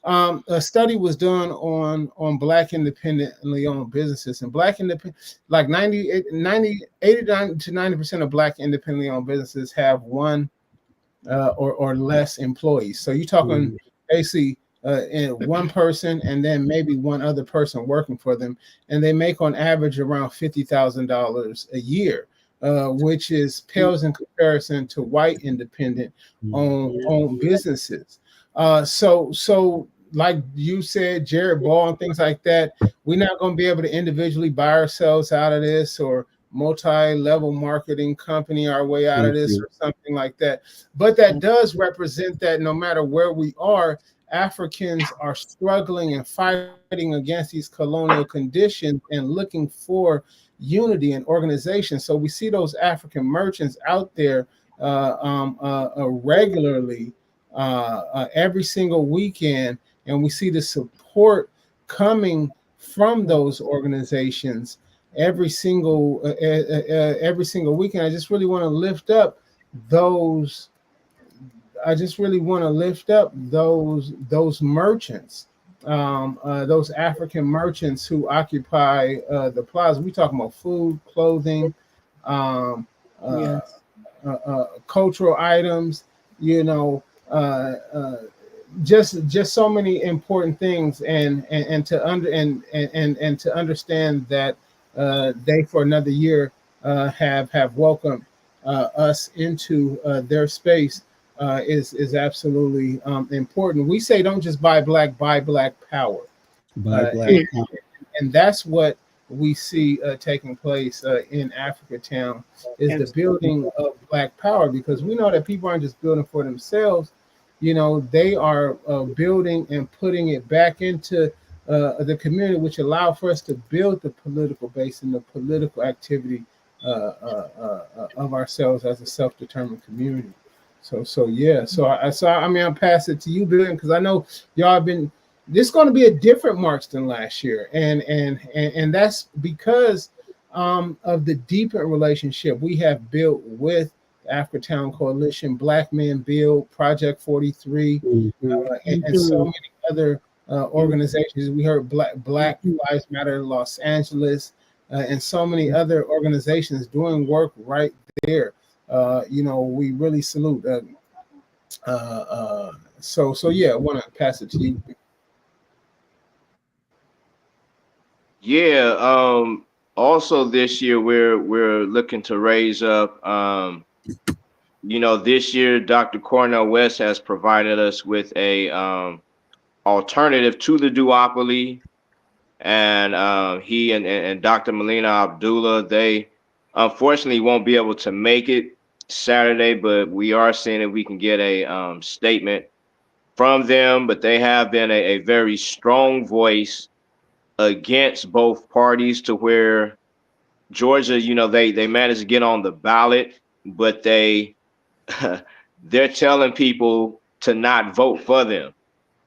Speaker 4: a study was done on Black independently owned businesses, and Black independent, like 89 to 90% of Black independently owned businesses have one or less employees. So you're talking basically one person and then maybe one other person working for them, and they make on average around $50,000 a year. Which is pales in comparison to white independent owned businesses. So like you said, Jared Ball and things like that, we're not going to be able to individually buy ourselves out of this, or multi-level marketing company our way out of this, or something like that. But that does represent that no matter where we are, Africans are struggling and fighting against these colonial conditions and looking for unity and organization. So we see those African merchants out there regularly every single weekend, and we see the support coming from those organizations every single weekend. I just really want to lift up those. Those merchants, those African merchants who occupy the plaza. We talking about food, clothing,
Speaker 2: Yes.
Speaker 4: cultural items. Just so many important things, and to understand that they for another year have welcomed us into their space is absolutely important. We say don't just buy black power,
Speaker 1: By Black
Speaker 4: and, and that's what we see taking place in Africatown, is the building of black power, because we know that people aren't just building for themselves. They are building and putting it back into the community, which allow for us to build the political base and the political activity of ourselves as a self-determined community. I'll pass it to you, Bill, because I know y'all have been. This is going to be a different march than last year, and that's because of the deeper relationship we have built with the Africatown Coalition, Black Men Build, Project 43, and so many other organizations. We heard Black Lives Matter Los Angeles, and so many other organizations doing work right there. We really salute. I want to pass it to you.
Speaker 3: Yeah. Also this year we're looking to raise up. This year Dr. Cornel West has provided us with a alternative to the duopoly, and he and Dr. Melina Abdullah, they unfortunately won't be able to make it Saturday, but we are seeing if we can get a statement from them. But they have been a very strong voice against both parties, to where Georgia, they managed to get on the ballot, but they're telling people to not vote for them.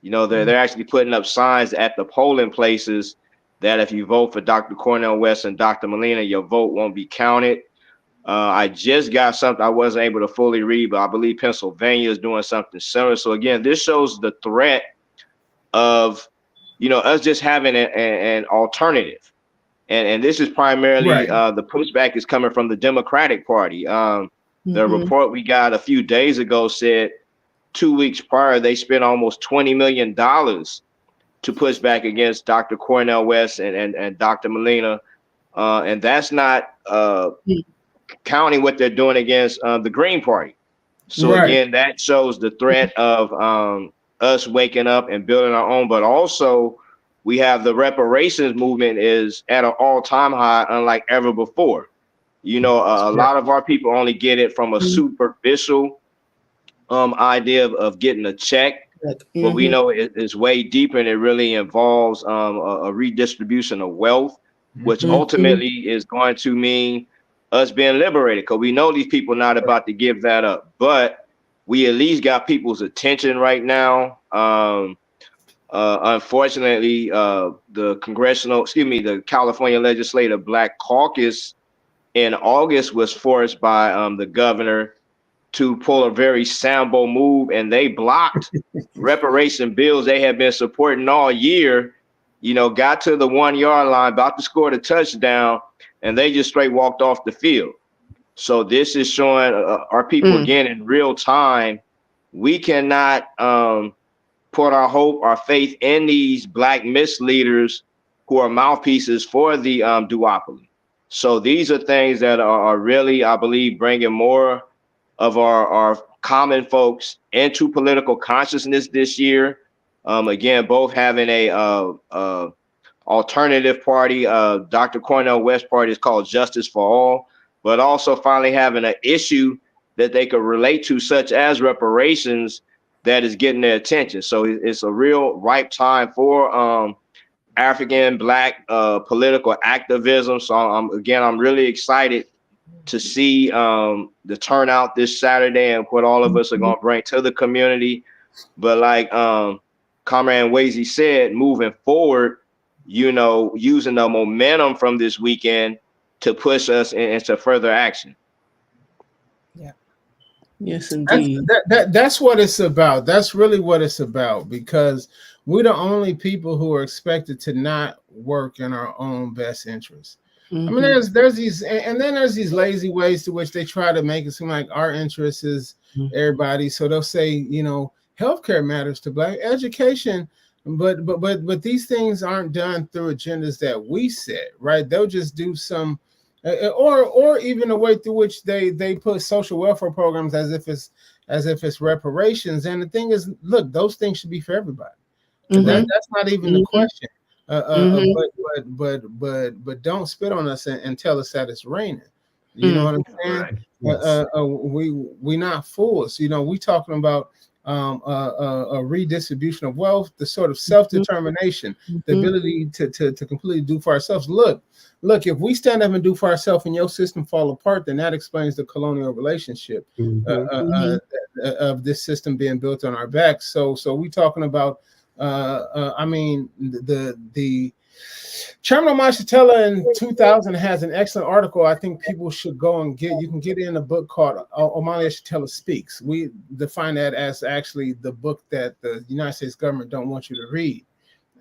Speaker 3: They're actually putting up signs at the polling places that if you vote for Dr. Cornel West and Dr. Molina, your vote won't be counted. I just got something I wasn't able to fully read, but I believe Pennsylvania is doing something similar. So again, this shows the threat of, us just having an alternative. And this is primarily
Speaker 4: Right.
Speaker 3: the pushback is coming from the Democratic Party. The
Speaker 2: Mhm.
Speaker 3: report we got a few days ago said 2 weeks prior, they spent almost $20 million to push back against Dr. Cornel West and Dr. Molina. And that's not counting what they're doing against the Green Party. So
Speaker 4: Right.
Speaker 3: again, that shows the threat of us waking up and building our own, but also we have the reparations movement is at an all-time high, unlike ever before. A lot of our people only get it from a superficial idea of getting a check, but we know it's way deeper and it really involves a redistribution of wealth, which ultimately is going to mean us being liberated, because we know these people not about to give that up. But we at least got people's attention right now. Unfortunately, the California Legislative Black Caucus in August was forced by the governor to pull a very Sambo move, and they blocked reparation bills they had been supporting all year. Got to the 1 yard line, about to score the touchdown, and they just straight walked off the field. So this is showing our people again in real time. We cannot put our hope, our faith in these Black misleaders who are mouthpieces for the duopoly. So these are things that are really, I believe, bringing more of our common folks into political consciousness this year. Again, both having a alternative party, Dr. Cornel West party is called Justice for All, but also finally having an issue that they could relate to, such as reparations, that is getting their attention. So it's a real ripe time for African Black political activism. So I'm really excited to see the turnout this Saturday and what all of us are going to bring to the community. But like Comrade Mwezi said, moving forward, using the momentum from this weekend to push us into further action.
Speaker 5: Yeah.
Speaker 2: Yes, indeed.
Speaker 4: That's what it's about. That's really what it's about, because we're the only people who are expected to not work in our own best interest. I mean, there's these, and then there's these lazy ways to which they try to make it seem like our interest is everybody. So they'll say, healthcare matters to Black education, but these things aren't done through agendas that we set, right? They'll just do some, or even the way through which they put social welfare programs as if it's reparations. And the thing is, look, those things should be for everybody. That's not even the question. But don't spit on us and tell us that it's raining. You know what I'm saying? Right. We not fools. We talking about a redistribution of wealth, the sort of self-determination, the ability to completely do for ourselves. Look, if we stand up and do for ourselves and your system fall apart, then that explains the colonial relationship of this system being built on our backs. So we talking about the Chairman Omar Shatella in 2000 has an excellent article I think people should go and get. You can get it in a book called Omar Shatella Speaks. We define that as actually the book that the United States government don't want you to read.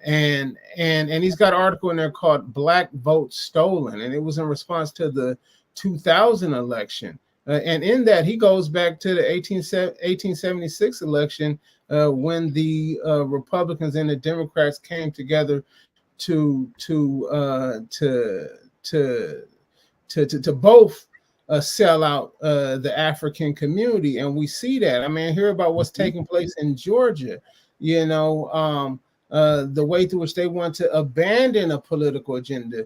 Speaker 4: And he's got an article in there called Black Vote Stolen, and it was in response to the 2000 election. And in that, he goes back to the 1876 election when the Republicans and the Democrats came together to both sell out the African community. And we see that. I mean, hear about what's taking place in Georgia. The way through which they want to abandon a political agenda.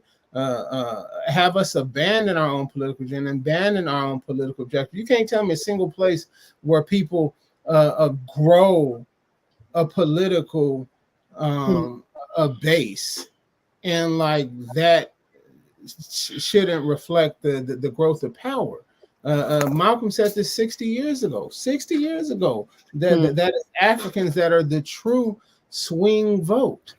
Speaker 4: Have us abandon our own political agenda, abandon our own political objective. You can't tell me a single place where people grow a political a base, and like that shouldn't reflect the growth of power. Malcolm said this 60 years ago. 60 years ago, that is Africans that are the true swing vote.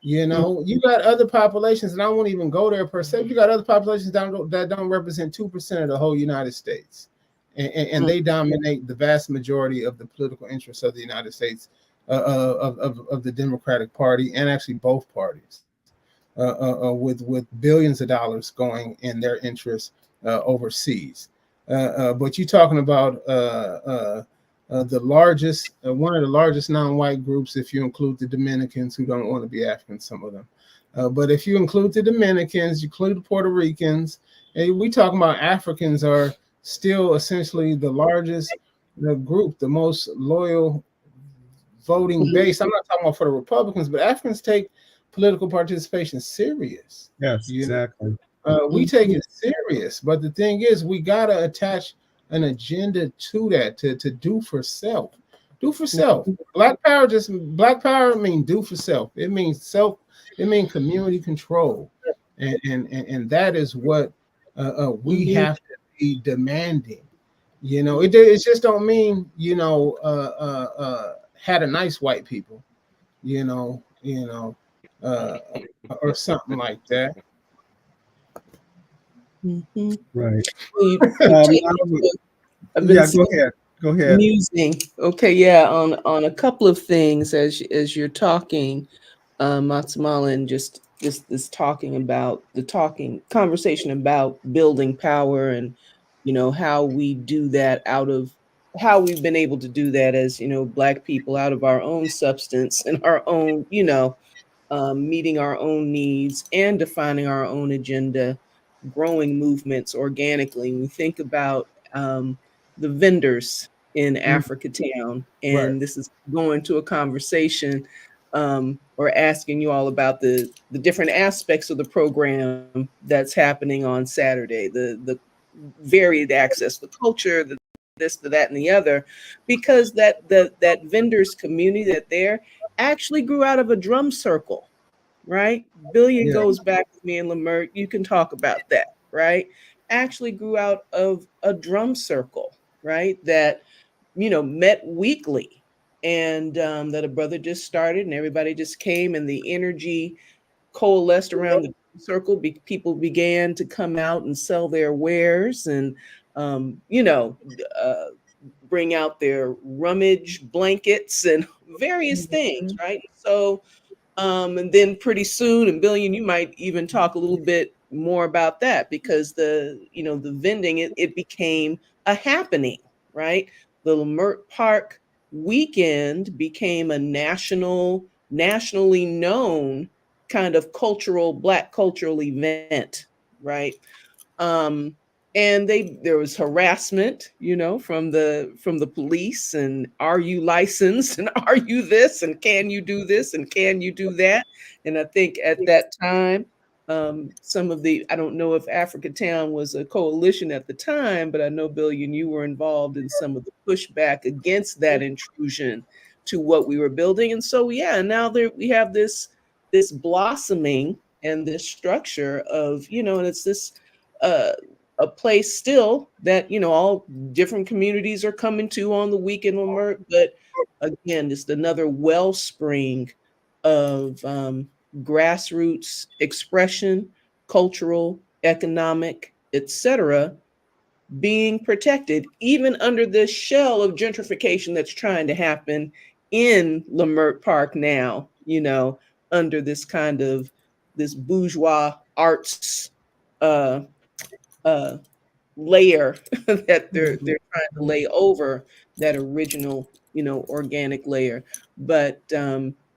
Speaker 4: You know, you got other populations, and I won't even go there per se. You got other populations that don't represent 2% of the whole United States, and they dominate the vast majority of the political interests of the United States, of the Democratic Party, and actually both parties, with billions of dollars going in their interests overseas. But you're talking about the largest, one of the largest non-white groups, if you include the Dominicans, who don't want to be Africans, some of them. But if you include the Dominicans, you include the Puerto Ricans, and we talking about Africans are still essentially the largest group, the most loyal voting base. I'm not talking about for the Republicans, but Africans take political participation serious.
Speaker 1: Yes, exactly.
Speaker 4: We take it serious, but the thing is, we gotta attach an agenda to that, to do for self. Do for self. Black power mean do for self. It means self. It means community control, and that is what we have to be demanding. You know, it just don't mean, you know, had a nice white people, you know, or something like that.
Speaker 1: Right.
Speaker 2: I've been
Speaker 1: Yeah, go ahead. Go ahead.
Speaker 2: musing. Okay, yeah, on a couple of things as you're talking, Matsemela, and just this talking about conversation about building power, and you know how we do that out of how we've been able to do that as, you know, Black people, out of our own substance and our own, you know, meeting our own needs and defining our own agenda, growing movements organically. We think about the vendors in Africa Town, and
Speaker 4: Right.
Speaker 2: this is going to a conversation or asking you all about the different aspects of the program that's happening on Saturday, the varied access, the culture, the this, the that, and the other, because that vendors community that there actually grew out of a drum circle, right? Billion
Speaker 1: Yeah.
Speaker 2: goes back with me and Lamert. You can talk about that, right? Actually grew out of a drum circle, right? That, you know, met weekly, and that a brother just started, and everybody just came, and the energy coalesced around the circle. People began to come out and sell their wares, and you know, bring out their rummage blankets and various things, right? So and then pretty soon, and Billion, you might even talk a little bit more about that, because the, you know, the vending, it became a happening, right? The Lamert Park weekend became a nationally known kind of Black cultural event, right? Um, and there was harassment, you know, from the police, and are you licensed, and are you this, and can you do this, and can you do that? And I think at that time, some of I don't know if Africa Town was a coalition at the time, but I know, Billion, you were involved in some of the pushback against that intrusion to what we were building. And so, yeah, now we have this blossoming and this structure of, you know, and it's this a place still that, you know, all different communities are coming to on the weekend, but again, it's another wellspring of grassroots expression, cultural, economic, etc., being protected, even under this shell of gentrification that's trying to happen in Lamert Park now, you know, under this kind of this bourgeois arts uh, layer that they're trying to lay over that original, you know, organic layer. But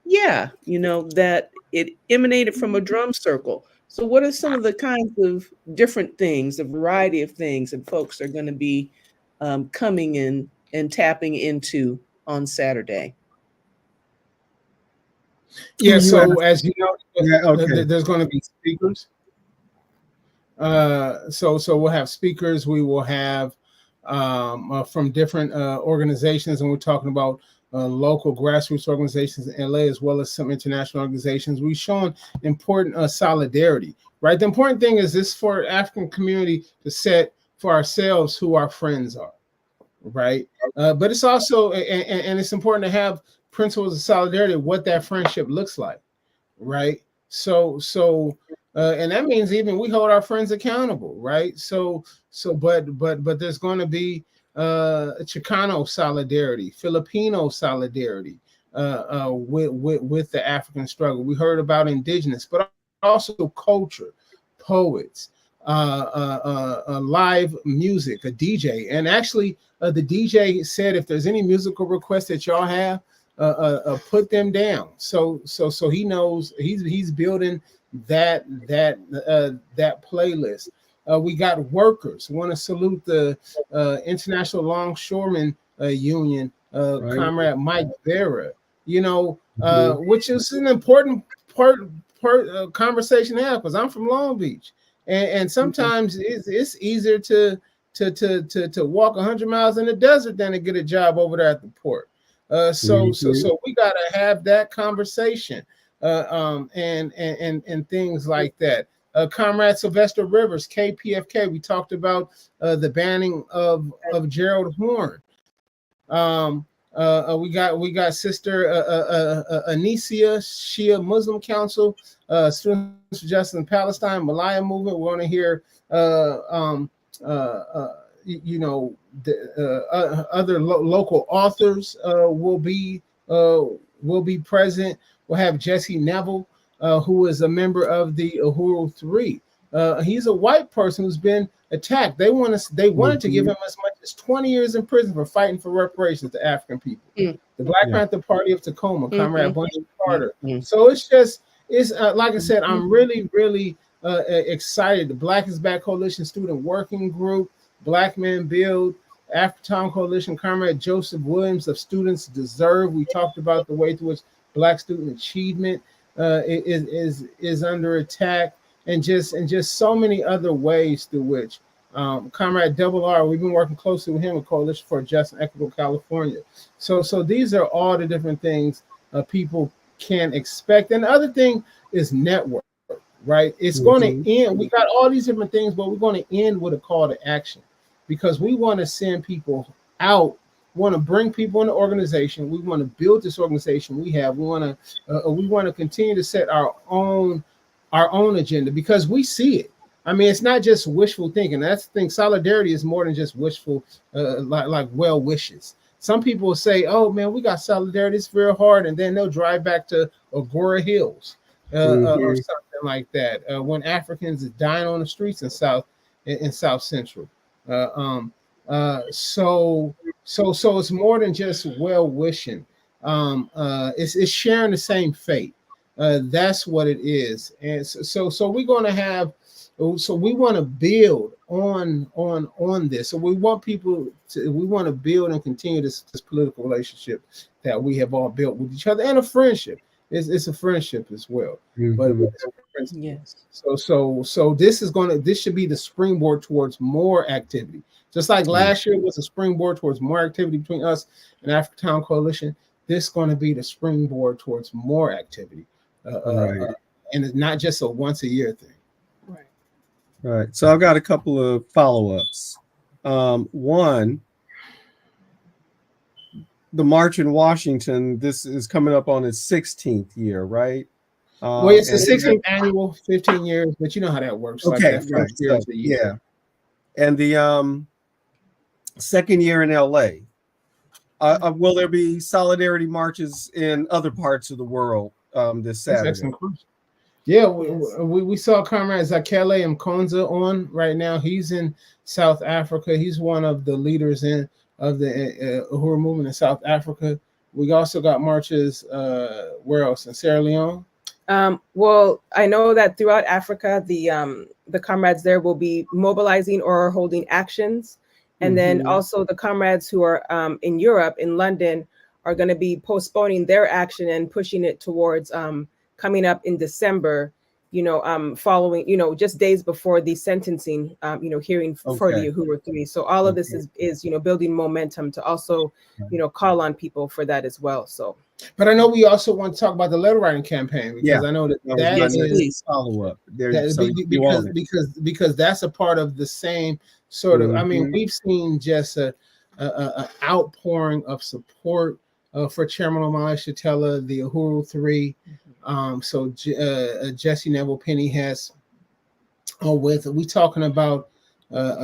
Speaker 2: yeah, you know, that it emanated from a drum circle. So what are some of the kinds of different things, a variety of things that folks are going to be coming in and tapping into on Saturday?
Speaker 4: Yeah,
Speaker 1: You
Speaker 4: so as you know,
Speaker 1: Yeah, okay.
Speaker 4: there's going to be speakers. So we'll have speakers. We will have from different organizations, and we're talking about local grassroots organizations in LA, as well as some international organizations. We've shown important solidarity, right? The important thing is this for African community to set for ourselves who our friends are, right? But it's also, and it's important to have principles of solidarity, what that friendship looks like, right? And that means even we hold our friends accountable, right? But there's going to be Chicano solidarity, Filipino solidarity with the African struggle. We heard about indigenous, but also culture, poets, live music, a DJ. And actually, the DJ said if there's any musical requests that y'all have, put them down. So he knows he's building that playlist. We got workers. Want to salute the International Longshoremen Union,
Speaker 1: Right.
Speaker 4: Comrade Mike Vera. Which is an important part conversation to have, because I'm from Long Beach, and sometimes it's easier to walk 100 miles in the desert than to get a job over there at the port. So we gotta have that conversation, and things like that. Comrade Sylvester Rivers, KPFK. We talked about the banning of Gerald Horne. We got Sister Anicia, Shia Muslim Council, Students for Justice in Palestine, Malaya Movement. We want to hear other local authors will be present. We'll have Jesse Neville, who is a member of the Uhuru 3. He's a white person who's been attacked. They wanted to give him as much as 20 years in prison for fighting for reparations to African people. The Black Panther Party of Tacoma, Comrade Bundy Carter. So it's like I said, I'm really excited. The Black is Back Coalition Student Working Group, Black Men Build, African Coalition, Comrade Joseph Williams of Students Deserve. We talked about the way through which Black student achievement is under attack, and just so many other ways through which Comrade Double R, we've been working closely with him with Coalition for a Just and Equitable California. So these are all the different things people can expect. And the other thing is network, right? It's going to end. We got all these different things, but we're going to end with a call to action, because we want to send people out. We want to bring people in the organization. We want to build this organization we have. We want to continue to set our own agenda, because we see it. I mean, it's not just wishful thinking. That's the thing. Solidarity is more than just wishful, like well wishes. Some people will say, "Oh man, we got solidarity. It's real hard," and then they'll drive back to Agora Hills or something like that. When Africans are dying on the streets in South Central. So it's more than just well wishing. It's sharing the same fate. That's what it is. And so we're going to have. So we want to build on this. So we want to build and continue this political relationship that we have all built with each other, and a friendship. It's a friendship as well. But
Speaker 2: yes.
Speaker 4: So this should be the springboard towards more activity. Just like last year was a springboard towards more activity between us and African Coalition, this is going to be the springboard towards more activity. And it's not just a once a year thing.
Speaker 1: All right. So I've got a couple of follow-ups. One, the March in Washington, this is coming up on its 16th year, right?
Speaker 4: Well, it's the 16th annual, 15 years, but you know how that works.
Speaker 1: Okay,
Speaker 4: like that first year is a year.
Speaker 1: Yeah. And the second year in LA. Will there be solidarity marches in other parts of the world this Saturday?
Speaker 4: Yeah, we saw Comrade Zakele Mkonza on right now. He's in South Africa. He's one of the leaders of the Uhuru movement in South Africa. We also got marches where else? In Sierra Leone?
Speaker 5: Well, I know that throughout Africa, the comrades there will be mobilizing or holding actions. And then also the comrades who are in Europe, in London, are going to be postponing their action and pushing it towards coming up in December, following, just days before the sentencing, hearing for the Uhuru 3. So all of this is building momentum to also, call on people for that as well. So.
Speaker 4: But I know we also want to talk about the letter writing campaign, because I know that is
Speaker 1: follow up
Speaker 4: because that's a part of the same sort of. I mean, we've seen just a outpouring of support for Chairman Omali Shatella, the Uhuru Three. So Jesse Neville Penny has we talking about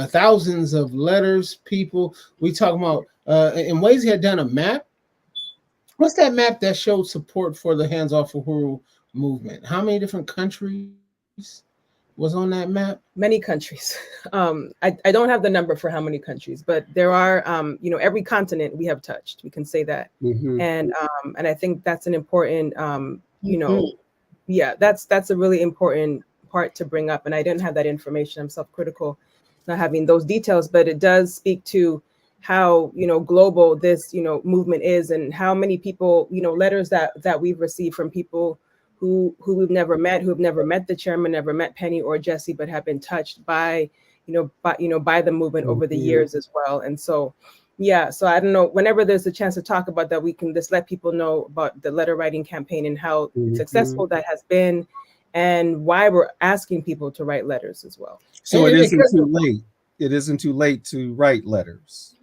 Speaker 4: thousands of letters, people. We talking about and Mwezi had done a map. What's that map that showed support for the Hands Off Uhuru movement? How many different countries was on that map?
Speaker 5: Many countries. I don't have the number for how many countries, but there are, every continent we have touched. We can say that, and I think that's an important, that's a really important part to bring up. And I didn't have that information. I'm self-critical, not having those details, but it does speak to how global this movement is, and how many people letters that we've received from people who we've never met, who have never met the chairman, never met Penny or Jesse, but have been touched by by the movement over the years as well. And so so I don't know, whenever there's a chance to talk about that, we can just let people know about the letter writing campaign and how successful that has been, and why we're asking people to write letters as well.
Speaker 1: So it isn't too late. It isn't too late to write letters.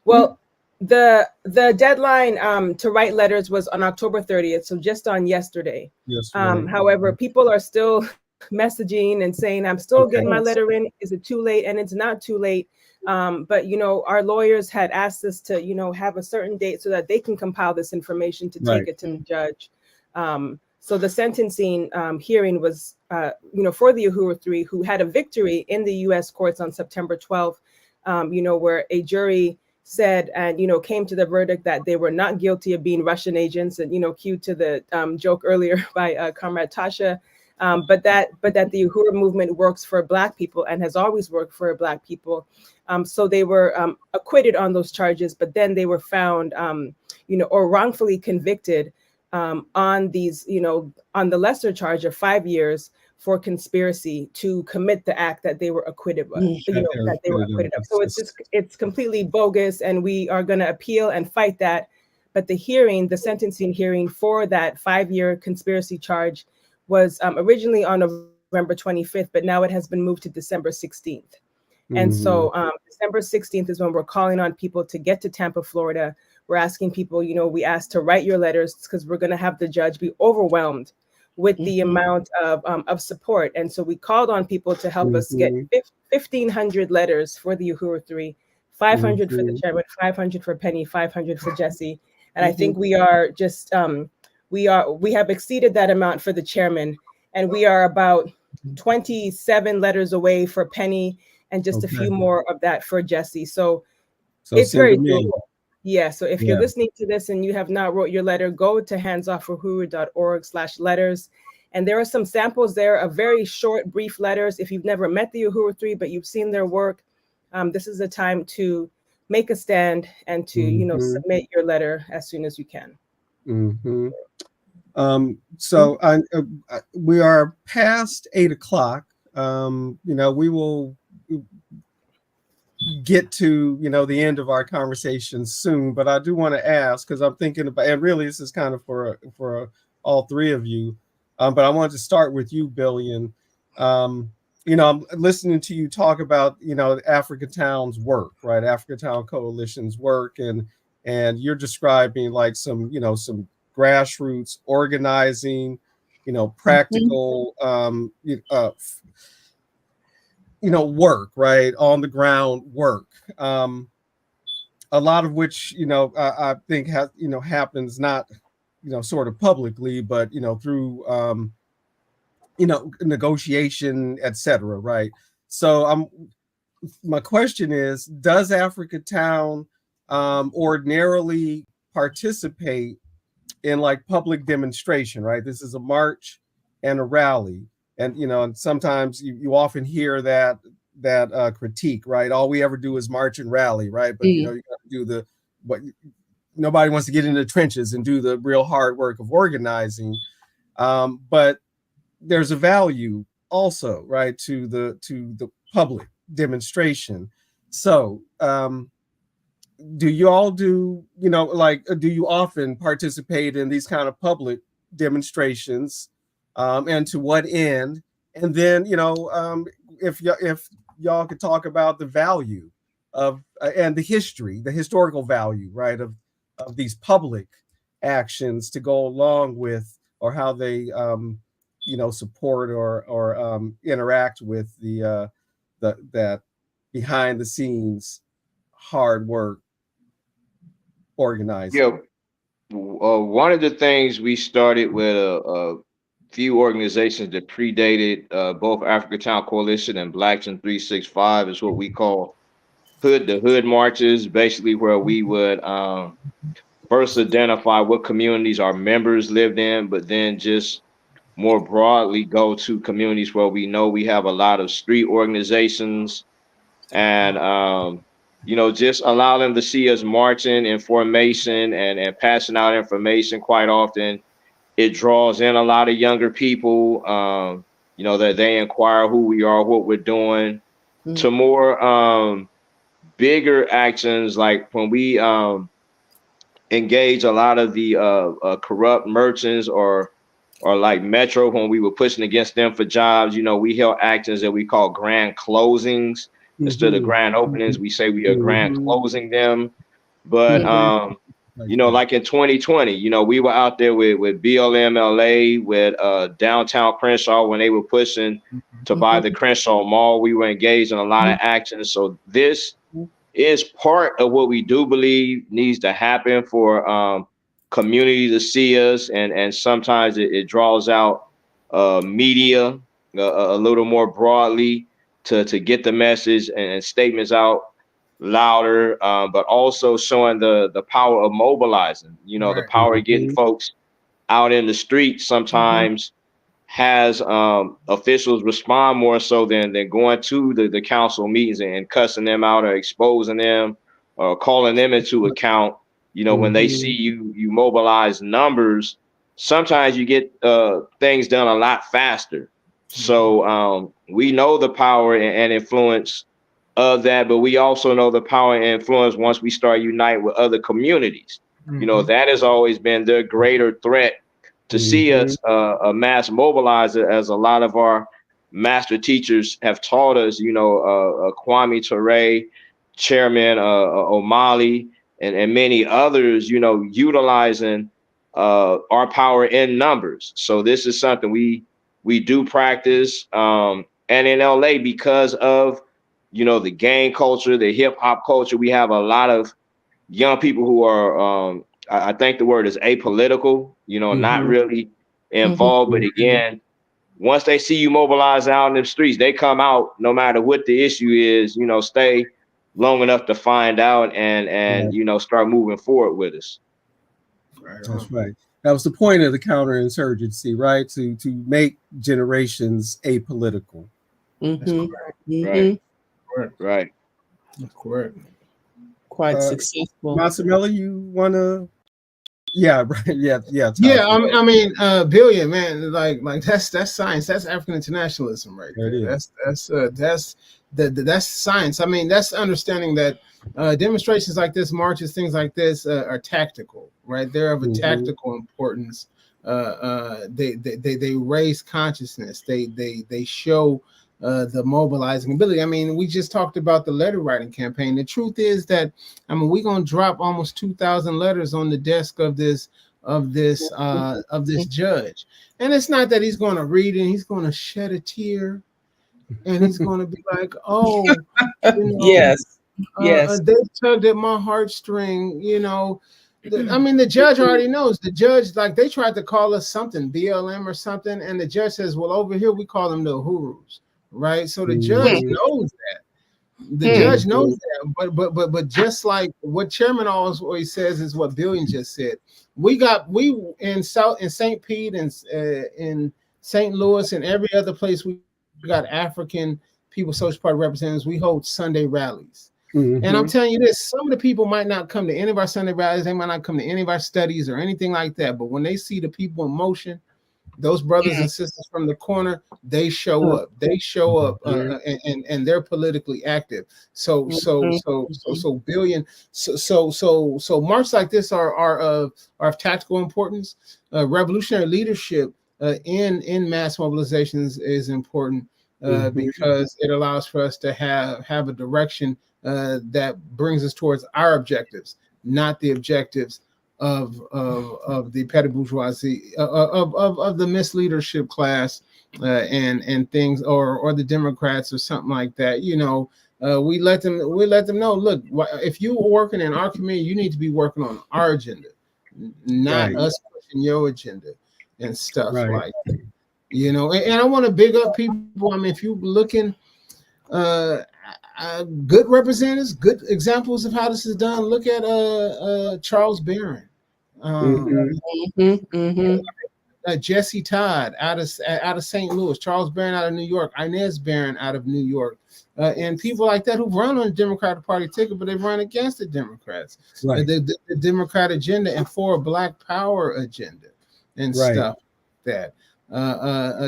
Speaker 5: Well, the deadline to write letters was on October 30th, so just on yesterday. However, people are still messaging and saying, I'm still getting my letter in. Is it too late? And it's not too late. But our lawyers had asked us to have a certain date so that they can compile this information to take it to the judge. So the sentencing hearing was for the Uhuru Three, who had a victory in the U.S. courts on September 12th, where a jury said and came to the verdict that they were not guilty of being Russian agents, and cue to the joke earlier by Comrade Tasha, but that the Uhuru movement works for Black people and has always worked for Black people. So they were acquitted on those charges, but then they were found or wrongfully convicted on these on the lesser charge of 5 years for conspiracy to commit the act that they were acquitted of, that they were acquitted of. So it's completely bogus, and we are going to appeal and fight that. But the sentencing hearing for that 5-year conspiracy charge was originally on November 25th, but now it has been moved to December 16th. And so December 16th is when we're calling on people to get to Tampa, Florida. We're asking people, we asked to write your letters, because we're going to have the judge be overwhelmed with the amount of support. And so we called on people to help us get 1,500 letters for the Uhuru Three, 500 for the chairman, 500 for Penny, 500 for Jesse. And I think we are just, we have exceeded that amount for the chairman, and we are about 27 letters away for Penny, and just a few more of that for Jesse. So it's very doable. Yeah, so if you're listening to this and you have not wrote your letter, go to handsoffuhuru.org/letters. And there are some samples there of very short, brief letters. If you've never met the Uhuru Three, but you've seen their work, this is a time to make a stand and to, submit your letter as soon as you can.
Speaker 1: So we are past 8 o'clock. We will get to the end of our conversation soon, but I do want to ask, because I'm thinking about, and really this is kind of for all three of you, but I wanted to start with you, Billion. I'm listening to you talk about Africa Town's work, right? Africa Town Coalition's work, and you're describing like some some grassroots organizing, practical work, right? On the ground work. A lot of which, I think happens not, sort of publicly, but, through, negotiation, etc. Right. So my question is, does Africa Town ordinarily participate in like public demonstration, right? This is a march and a rally. And and sometimes you often hear that critique, right? All we ever do is march and rally, right? But you got to do nobody wants to get into the trenches and do the real hard work of organizing. But there's a value also, right, to the public demonstration. So do you all do you often participate in these kind of public demonstrations? And to what end? And then, if y'all could talk about the value of and the historical value, right, of these public actions to go along with, or how they support or interact with that behind the scenes hard work organizing.
Speaker 3: Yeah, one of the things we started with a few organizations that predated both Africa Town Coalition and Blacks in 365 is what we call the hood marches, basically where we would first identify what communities our members lived in, but then just more broadly go to communities where we know we have a lot of street organizations, and just allow them to see us marching in formation and passing out information. Quite often it draws in a lot of younger people, that they inquire who we are, what we're doing, to more bigger actions, like when we engage a lot of the corrupt merchants, or like Metro, when we were pushing against them for jobs. We held actions that we call grand closings. Instead of grand openings, we say we are grand closing them. But like in 2020, we were out there with BLMLA, with downtown Crenshaw, when they were pushing to buy the Crenshaw Mall. We were engaged in a lot of actions. So this is part of what we do believe needs to happen for community to see us, and sometimes it draws out media a little more broadly to get the message and statements out louder, but also showing the power of mobilizing, the power of getting folks out in the streets sometimes has officials respond more so than going to the council meetings and cussing them out or exposing them or calling them into account. When they see you mobilize numbers, sometimes you get things done a lot faster. So we know the power and influence of that, but we also know the power and influence once we start unite with other communities. That has always been the greater threat to see us a mass mobilizer, as a lot of our master teachers have taught us. Kwame Ture, Chairman O'Malley, and many others, utilizing our power in numbers. So this is something we do practice, and in LA, because of the gang culture, the hip hop culture, we have a lot of young people who are I think the word is apolitical, not really involved. But again, once they see you mobilize out in the streets, they come out no matter what the issue is. Stay long enough to find out and start moving forward with us.
Speaker 1: That's right. That was the point of the counterinsurgency, right? To make generations apolitical.
Speaker 3: Right.
Speaker 4: That's correct.
Speaker 2: Quite successful.
Speaker 1: Matsemela, you wanna? Yeah, right. Yeah.
Speaker 4: I mean, Billion, man, like that's science. That's African internationalism, right there. That's science. I mean, that's understanding that demonstrations like this, marches, things like this, are tactical, right? They're of a tactical importance. They raise consciousness. They show the mobilizing ability. I mean, we just talked about the letter writing campaign. The truth is that, we're gonna drop almost 2,000 letters on the desk of this judge, and it's not that he's going to read it and he's going to shed a tear, and he's going to be like, "Oh,
Speaker 2: yes,
Speaker 4: they tugged at my heartstring." The judge already knows. The judge, like, they tried to call us something, BLM or something, and the judge says, "Well, over here we call them the Uhurus." Right, so the judge knows that. The judge knows that, but just like what Chairman always says is what Billion just said. We in St. Pete and in St. Louis and every other place, we got African People's Social Party representatives. We hold Sunday rallies. And I'm telling you this, some of the people might not come to any of our Sunday rallies. They might not come to any of our studies or anything like that. But when they see the people in motion, those brothers and sisters from the corner, they show up. They show up, and they're politically active. So Billion. So marches like this are of tactical importance. Revolutionary leadership in mass mobilizations is important because it allows for us to have a direction that brings us towards our objectives, not the objectives of the petty bourgeoisie, of the misleadership class, and things, or the Democrats or something like that. We let them know, look, if you are working in our community, you need to be working on our agenda, not
Speaker 1: Right.
Speaker 4: us pushing your agenda and stuff
Speaker 1: Right.
Speaker 4: like that. And I want to big up people. I mean, if you're looking, good representatives, good examples of how this is done, look at Charles Barron, Jesse Todd out of St. Louis, Charles Barron out of New York, Inez Barron out of New York, and people like that who run on the Democratic Party ticket, but they run against the Democrats,
Speaker 1: Right.
Speaker 4: the Democrat agenda, and for a Black Power agenda and
Speaker 1: Right.
Speaker 4: stuff like that.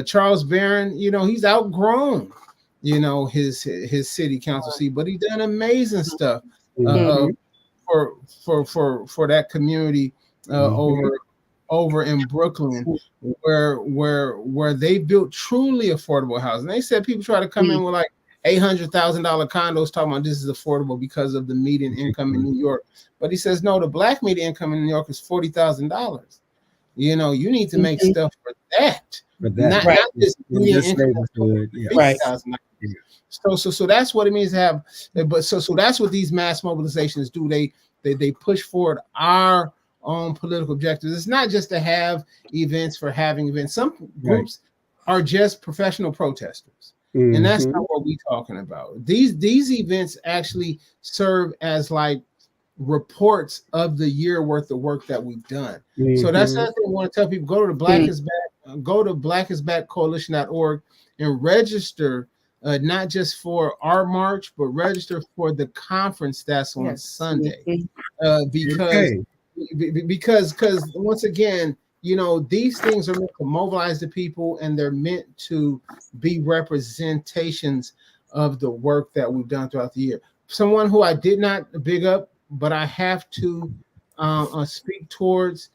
Speaker 4: Charles Barron, he's outgrown, his city council seat, but he done amazing stuff for that community over in Brooklyn, where they built truly affordable housing. They said people try to come in with like $800,000 condos talking about this is affordable because of the median income in New York. But he says, no, the Black median income in New York is $40,000. You need to make stuff for that. Not this median income.
Speaker 2: Right.
Speaker 4: So that's what it means to have. But so that's what these mass mobilizations do. They push forward our own political objectives. It's not just to have events for having events. Some groups are just professional protesters, and that's not what we're talking about. These events actually serve as like reports of the year worth of work that we've done. So that's another thing I want to tell people. Go to blackisbackcoalition.org and register, not just for our march, but register for the conference that's on Sunday. Because once again, these things are meant to mobilize the people, and they're meant to be representations of the work that we've done throughout the year. Someone who I did not big up, but I have to speak towards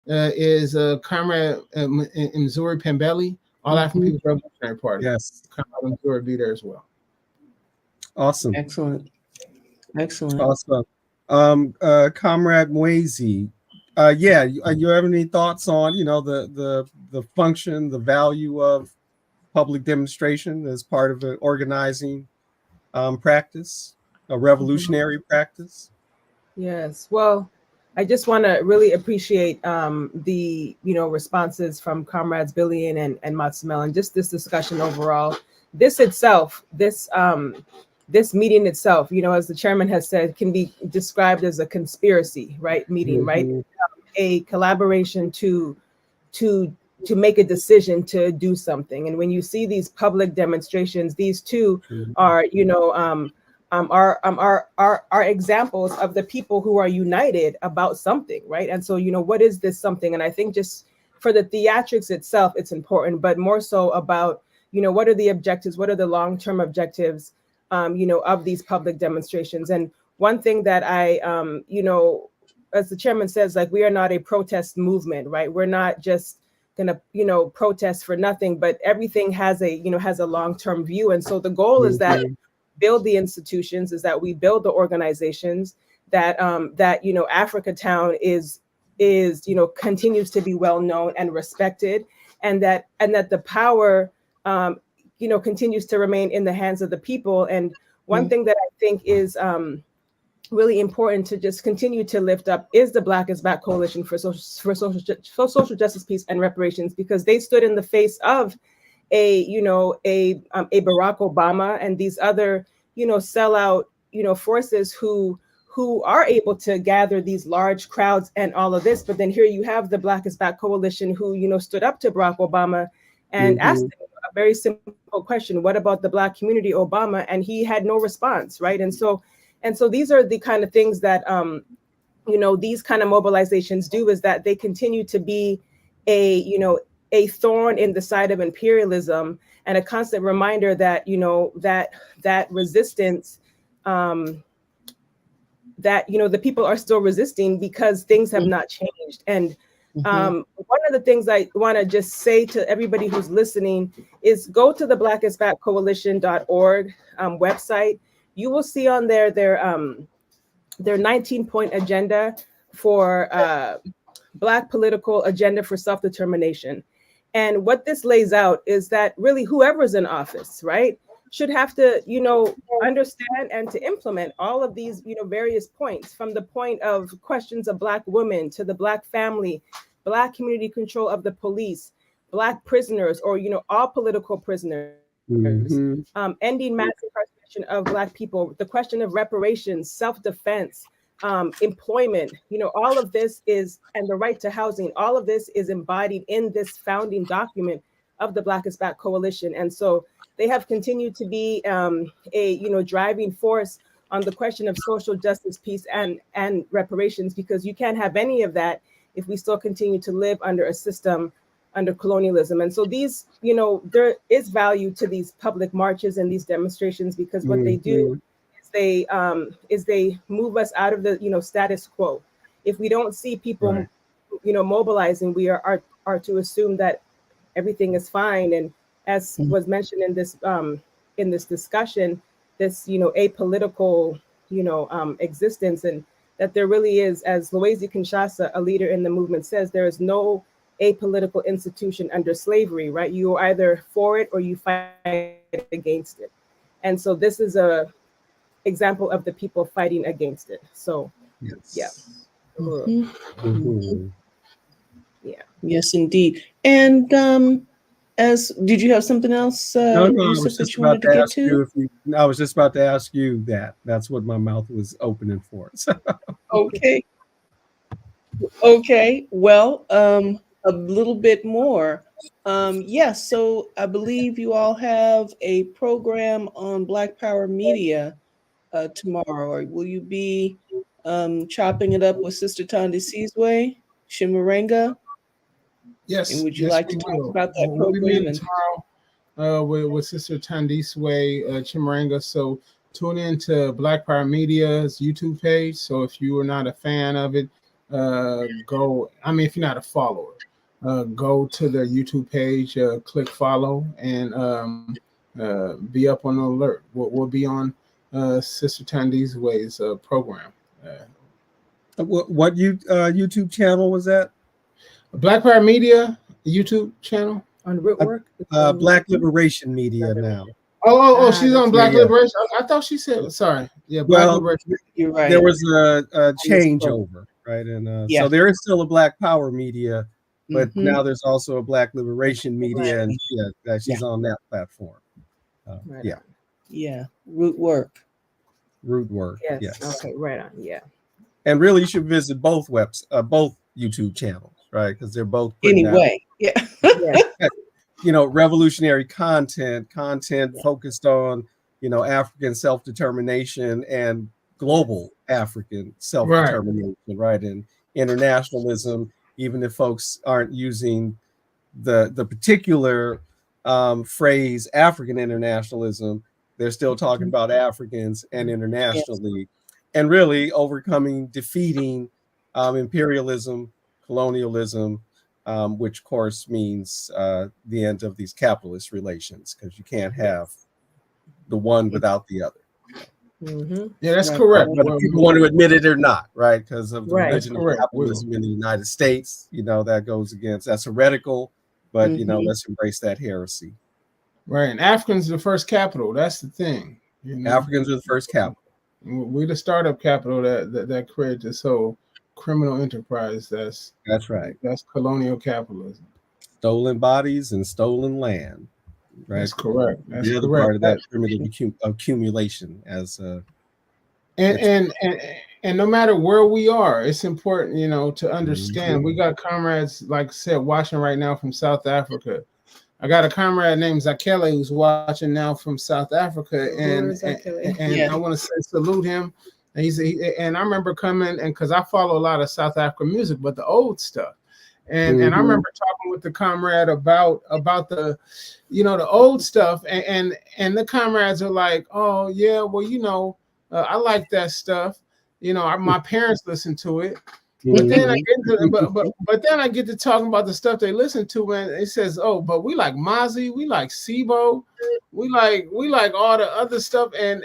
Speaker 4: is Comrade Mzuri Pembeli, All African People's Revolutionary Party.
Speaker 1: Yes.
Speaker 4: Comrade Mzuri be there as well.
Speaker 1: Awesome.
Speaker 2: Excellent.
Speaker 1: Awesome. Comrade Mwezi, you have any thoughts on the function, the value of public demonstration as part of an organizing practice, a revolutionary practice?
Speaker 5: Yes. Well, I just want to really appreciate the responses from Comrades Billy and Matsemela, and just this discussion overall. This meeting itself, as the chairman has said, can be described as a conspiracy, right? Meeting, right? A collaboration to make a decision to do something. And when you see these public demonstrations, these two are, are examples of the people who are united about something, right? And so, what is this something? And I think just for the theatrics itself, it's important, but more so about, what are the objectives? What are the long-term objectives, of these public demonstrations? And one thing that I, as the chairman says, like, we are not a protest movement, right? We're not just gonna, protest for nothing, but everything has a long-term view. And so the goal is that build the institutions, is that we build the organizations that Africa Town is continues to be well known and respected, and that the power continues to remain in the hands of the people. And one thing that I think is really important to just continue to lift up is the Black is Back Coalition for social justice, peace, and reparations, because they stood in the face of a Barack Obama and these other sellout forces who are able to gather these large crowds and all of this. But then here you have the Black is Back Coalition who stood up to Barack Obama and asked him a very simple question: what about the Black community, Obama? And he had no response, right? And so these are the kind of things that these kind of mobilizations do, is that they continue to be a thorn in the side of imperialism, and a constant reminder that that resistance, that the people are still resisting because things have not changed. And one of the things I want to just say to everybody who's listening is go to the blackisbackcoalition.org website. You will see on there their 19-point agenda for Black political agenda for self-determination. And what this lays out is that really whoever's in office, right, should have to, understand and to implement all of these, various points, from the point of questions of Black women to the Black family, Black community control of the police, Black prisoners, or, all political prisoners, ending mass incarceration of Black people, the question of reparations, self-defense, employment, all of this is, and the right to housing, all of this is embodied in this founding document of the Black is Back Coalition. And so they have continued to be a driving force on the question of social justice, peace, and reparations, because you can't have any of that if we still continue to live under a system under colonialism. And so these, there is value to these public marches and these demonstrations, because what they do is they move us out of the status quo. If we don't see people mobilizing, we are to assume that everything is fine. And as was mentioned in this discussion, this apolitical existence, and that there really is, as Mwezi Kinshasa, a leader in the movement, says, there is no apolitical institution under slavery, right? You are either for it or you fight against it. And so this is a example of the people fighting against it. So yeah.
Speaker 2: Yes, indeed. And did you have something else, Yusuf, that you wanted to get to?
Speaker 1: I was just about to ask you that. That's what my mouth was opening for. So.
Speaker 2: Okay. Well, a little bit more. Yes. So I believe you all have a program on Black Power Media tomorrow. Or will you be chopping it up with Sister Tandi Sizwe, Chimurenga?
Speaker 4: Yes.
Speaker 2: And would you like to talk about that program?
Speaker 4: Tomorrow with Sister Tandi Sizwe, Chimurenga. So tune in to Black Power Media's YouTube page. So if you are not a fan of it, if you're not a follower, go to their YouTube page, click follow, and be up on the alert. We'll be on Sister Tandi Sizwe's program.
Speaker 1: What YouTube channel was that?
Speaker 4: Black Power Media YouTube channel
Speaker 5: on Rootwork.
Speaker 1: Black Liberation Media now.
Speaker 4: Oh, she's on Black Liberation. I thought she said, sorry. Yeah, Black Liberation.
Speaker 2: You're right.
Speaker 1: There was a changeover, right? And so there is still a Black Power Media, but now there's also a Black Liberation Media, and she's on that platform.
Speaker 2: Rootwork.
Speaker 5: Yes. Okay, right on. Yeah.
Speaker 1: And really, you should visit both YouTube channels, right? Because they're both revolutionary content focused on African self-determination and global African self-determination, right? And internationalism, even if folks aren't using the particular phrase African internationalism, they're still talking about Africans and internationally, and really defeating imperialism, colonialism, which of course means the end of these capitalist relations, because you can't have the one without the other.
Speaker 4: Yeah, that's correct.
Speaker 1: Whether people want to admit it or not, right? Because of the religion of capitalism in the United States, that goes against, that's heretical, but let's embrace that heresy.
Speaker 4: Right, and Africans are the first capital. That's the thing.
Speaker 1: Africans are the first capital.
Speaker 4: We're the startup capital that created this whole criminal enterprise. That's right. That's colonial capitalism.
Speaker 1: Stolen bodies and stolen land. Right.
Speaker 4: That's correct. That's
Speaker 1: the other part of that primitive accumulation as
Speaker 4: and no matter where we are, it's important, to understand. We got comrades, like I said, watching right now from South Africa. I got a comrade named Zakele who's watching now from South Africa, and I want to say salute him. And I remember coming, and because I follow a lot of South African music, but the old stuff. And I remember talking with the comrade about the, the old stuff, and the comrades are like, oh yeah, well, I like that stuff. My parents listened to it. But then I get to talking about the stuff they listen to, and it says, oh, but we like Mozzie, we like Sibo, we like all the other stuff, and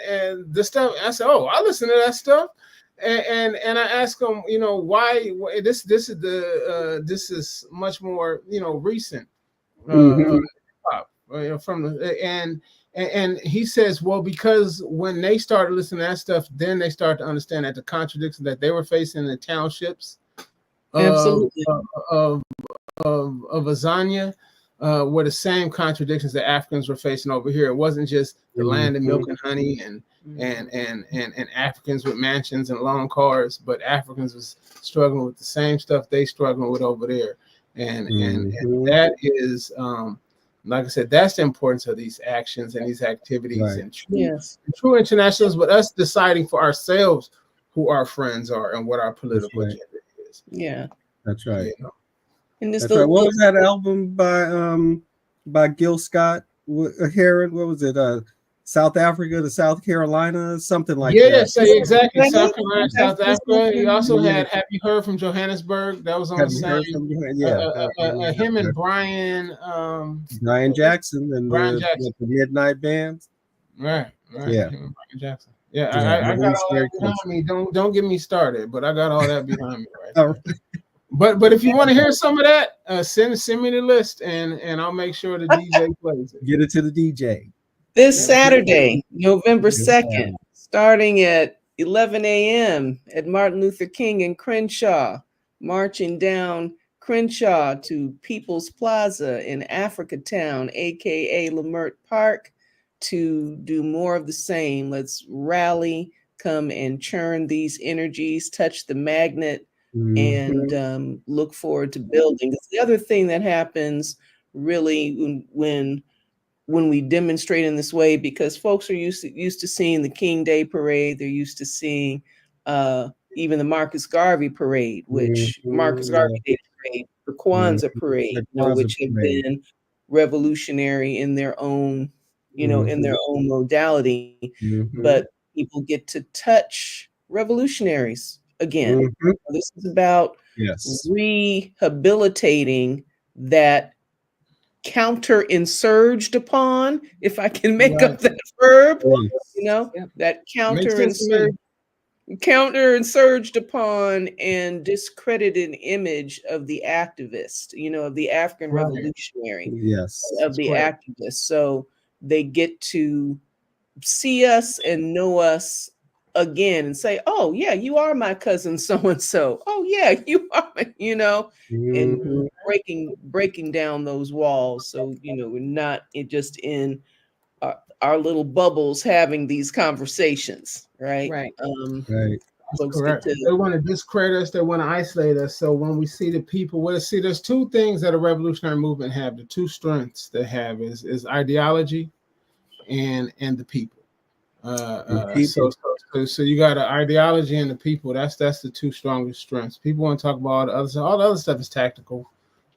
Speaker 4: the stuff. I said, oh, I listen to that stuff, and I asked him, you know, why this is much more, you know, recent from the and he says, well, because when they started listening to that stuff, then they start to understand that the contradictions that they were facing in the townships
Speaker 2: Absolutely.
Speaker 4: of Azania were the same contradictions that Africans were facing over here. It wasn't just the land of milk and honey and Africans with mansions and long cars, but Africans was struggling with the same stuff they struggling with over there. And that is like I said, that's the importance of these actions and these activities and true internationals, but us deciding for ourselves who our friends are and what our political agenda is.
Speaker 2: Yeah.
Speaker 1: That's right.
Speaker 4: You know?
Speaker 2: And this
Speaker 1: What was that album by Gil Scott Heron? What was it? South Africa to South Carolina, something like that.
Speaker 4: Yeah, so exactly. South Carolina, South Africa. He also had Have You Heard from Johannesburg? That was on the same. Him and Brian
Speaker 1: Jackson and the Midnight Band.
Speaker 4: Right.
Speaker 1: Yeah.
Speaker 4: Brian Jackson. Yeah, I got all that behind me. Don't get me started, but I got all that behind me right. But if you want to hear some of that, send me the list and I'll make sure the DJ plays it.
Speaker 1: Get it to the DJ.
Speaker 2: This Saturday, November 2nd, starting at 11 a.m. at Martin Luther King and Crenshaw, marching down Crenshaw to People's Plaza in Africatown, aka Lamert Park, to do more of the same. Let's rally, come and churn these energies, touch the magnet, and look forward to building. The other thing that happens really when we demonstrate in this way, because folks are used to seeing the King Day Parade, they're used to seeing even the Marcus Garvey Parade, which Marcus Garvey Day Parade, the Kwanzaa Parade, which have been revolutionary in their own, in their own modality. But people get to touch revolutionaries again. This is about rehabilitating that counter-insurged upon, if I can make up that verb, that counter-insurged upon and discredited image of the activist, of the African revolutionary, of the activist. So they get to see us and know us again and say, oh yeah, you are my cousin so-and-so. Oh yeah, you are, and breaking down those walls. So, we're not just in our little bubbles having these conversations, right?
Speaker 4: Right.
Speaker 2: Folks
Speaker 4: correct. They want to discredit us. They want to isolate us. So when we see the people, there's two things that a revolutionary movement have. The two strengths they have is ideology and the people. So you got an ideology and the people. That's the two strongest strengths. People want to talk about all the other stuff. All the other stuff is tactical,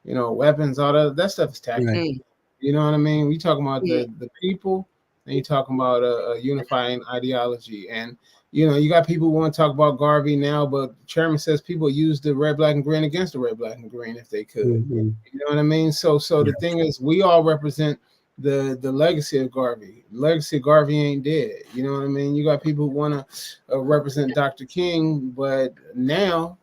Speaker 4: weapons. All that stuff is tactical. You know what I mean? We talking about the people, and you talking about a unifying ideology. And you got people who want to talk about Garvey now, but the chairman says people use the red, black, and green against the red, black, and green if they could. You know what I mean? So the thing is, we all represent the legacy of Garvey. The legacy of Garvey ain't dead. You know what I mean? You got people who want to represent Dr. King, but when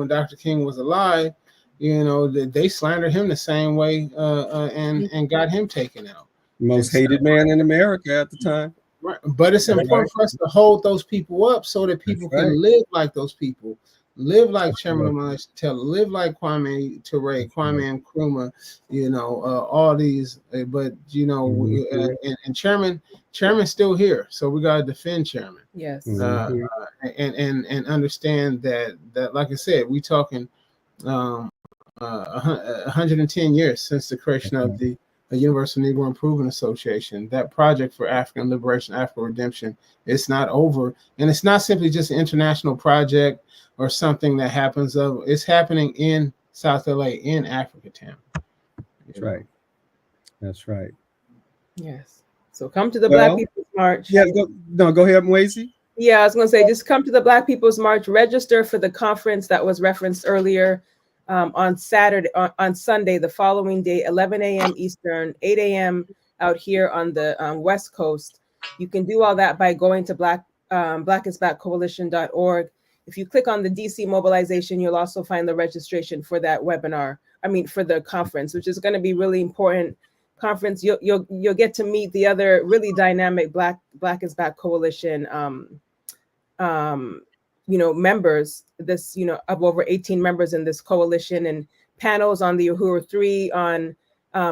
Speaker 4: Dr. King was alive, they slandered him the same way and got him taken out.
Speaker 1: Most hated man in America at the time.
Speaker 4: Right. But it's important for us to hold those people up so that people can live like those people. Live like Chairman Lamont Taylor, live like Kwame Ture, Kwame Nkrumah, all these. But and Chairman's still here, so we gotta defend Chairman.
Speaker 5: Yes.
Speaker 4: And understand that like I said, we talking 110 years since the creation of the Universal Negro Improvement Association. That project for African liberation, African redemption, it's not over, and it's not simply just an international project or something that happens. It's happening in South LA, in Africatown.
Speaker 1: That's right.
Speaker 5: Yes. So come to the Black People's March.
Speaker 1: Yeah, go ahead, Mwezi.
Speaker 5: Yeah, I was going to say, just come to the Black People's March. Register for the conference that was referenced earlier on Sunday, the following day, 11 a.m. Eastern, 8 a.m. out here on the West Coast. You can do all that by going to blackisbackcoalition.org. If you click on the DC mobilization, you'll also find the registration for that webinar. I mean, for the conference, which is going to be really important conference. You'll get to meet the other really dynamic Black is Back Coalition members, this, of over 18 members in this coalition, and panels on the Uhuru 3, on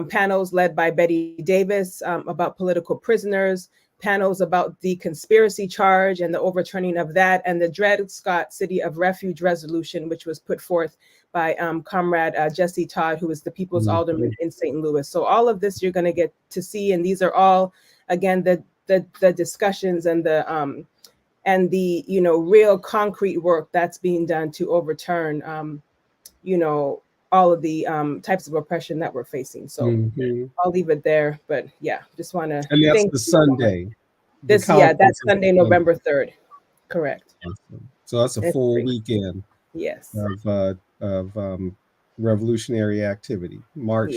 Speaker 5: panels led by Betty Davis about political prisoners, panels about the conspiracy charge and the overturning of that, and the Dred Scott City of Refuge resolution, which was put forth by Comrade Jesse Todd, who is the People's Alderman in St. Louis. So all of this you're going to get to see, and these are all, again, the discussions and the real concrete work that's being done to overturn all of the types of oppression that we're facing. So I'll leave it there, but yeah, just want to.
Speaker 1: And that's the Sunday.
Speaker 5: That's Sunday, November 3rd. Correct.
Speaker 1: Awesome. So that's a full weekend.
Speaker 5: Yes.
Speaker 1: Of revolutionary activity, march,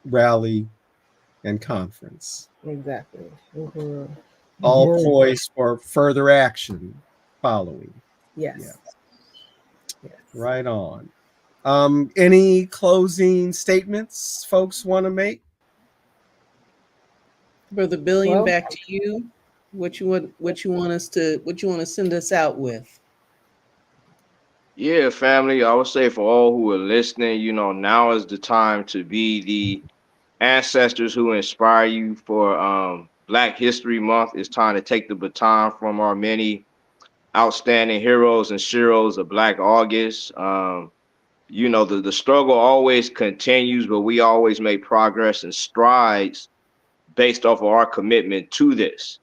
Speaker 1: rally, and conference.
Speaker 5: Exactly.
Speaker 1: All poised for further action following.
Speaker 5: Yes.
Speaker 1: Right on. Any closing statements folks want to make?
Speaker 2: Brother Billion, back to you. What you want to send us out with?
Speaker 3: Yeah, family, I would say for all who are listening, now is the time to be the ancestors who inspire you for Black History Month. It's time to take the baton from our many outstanding heroes and sheroes of Black August. The struggle always continues, but we always make progress and strides based off of our commitment to this.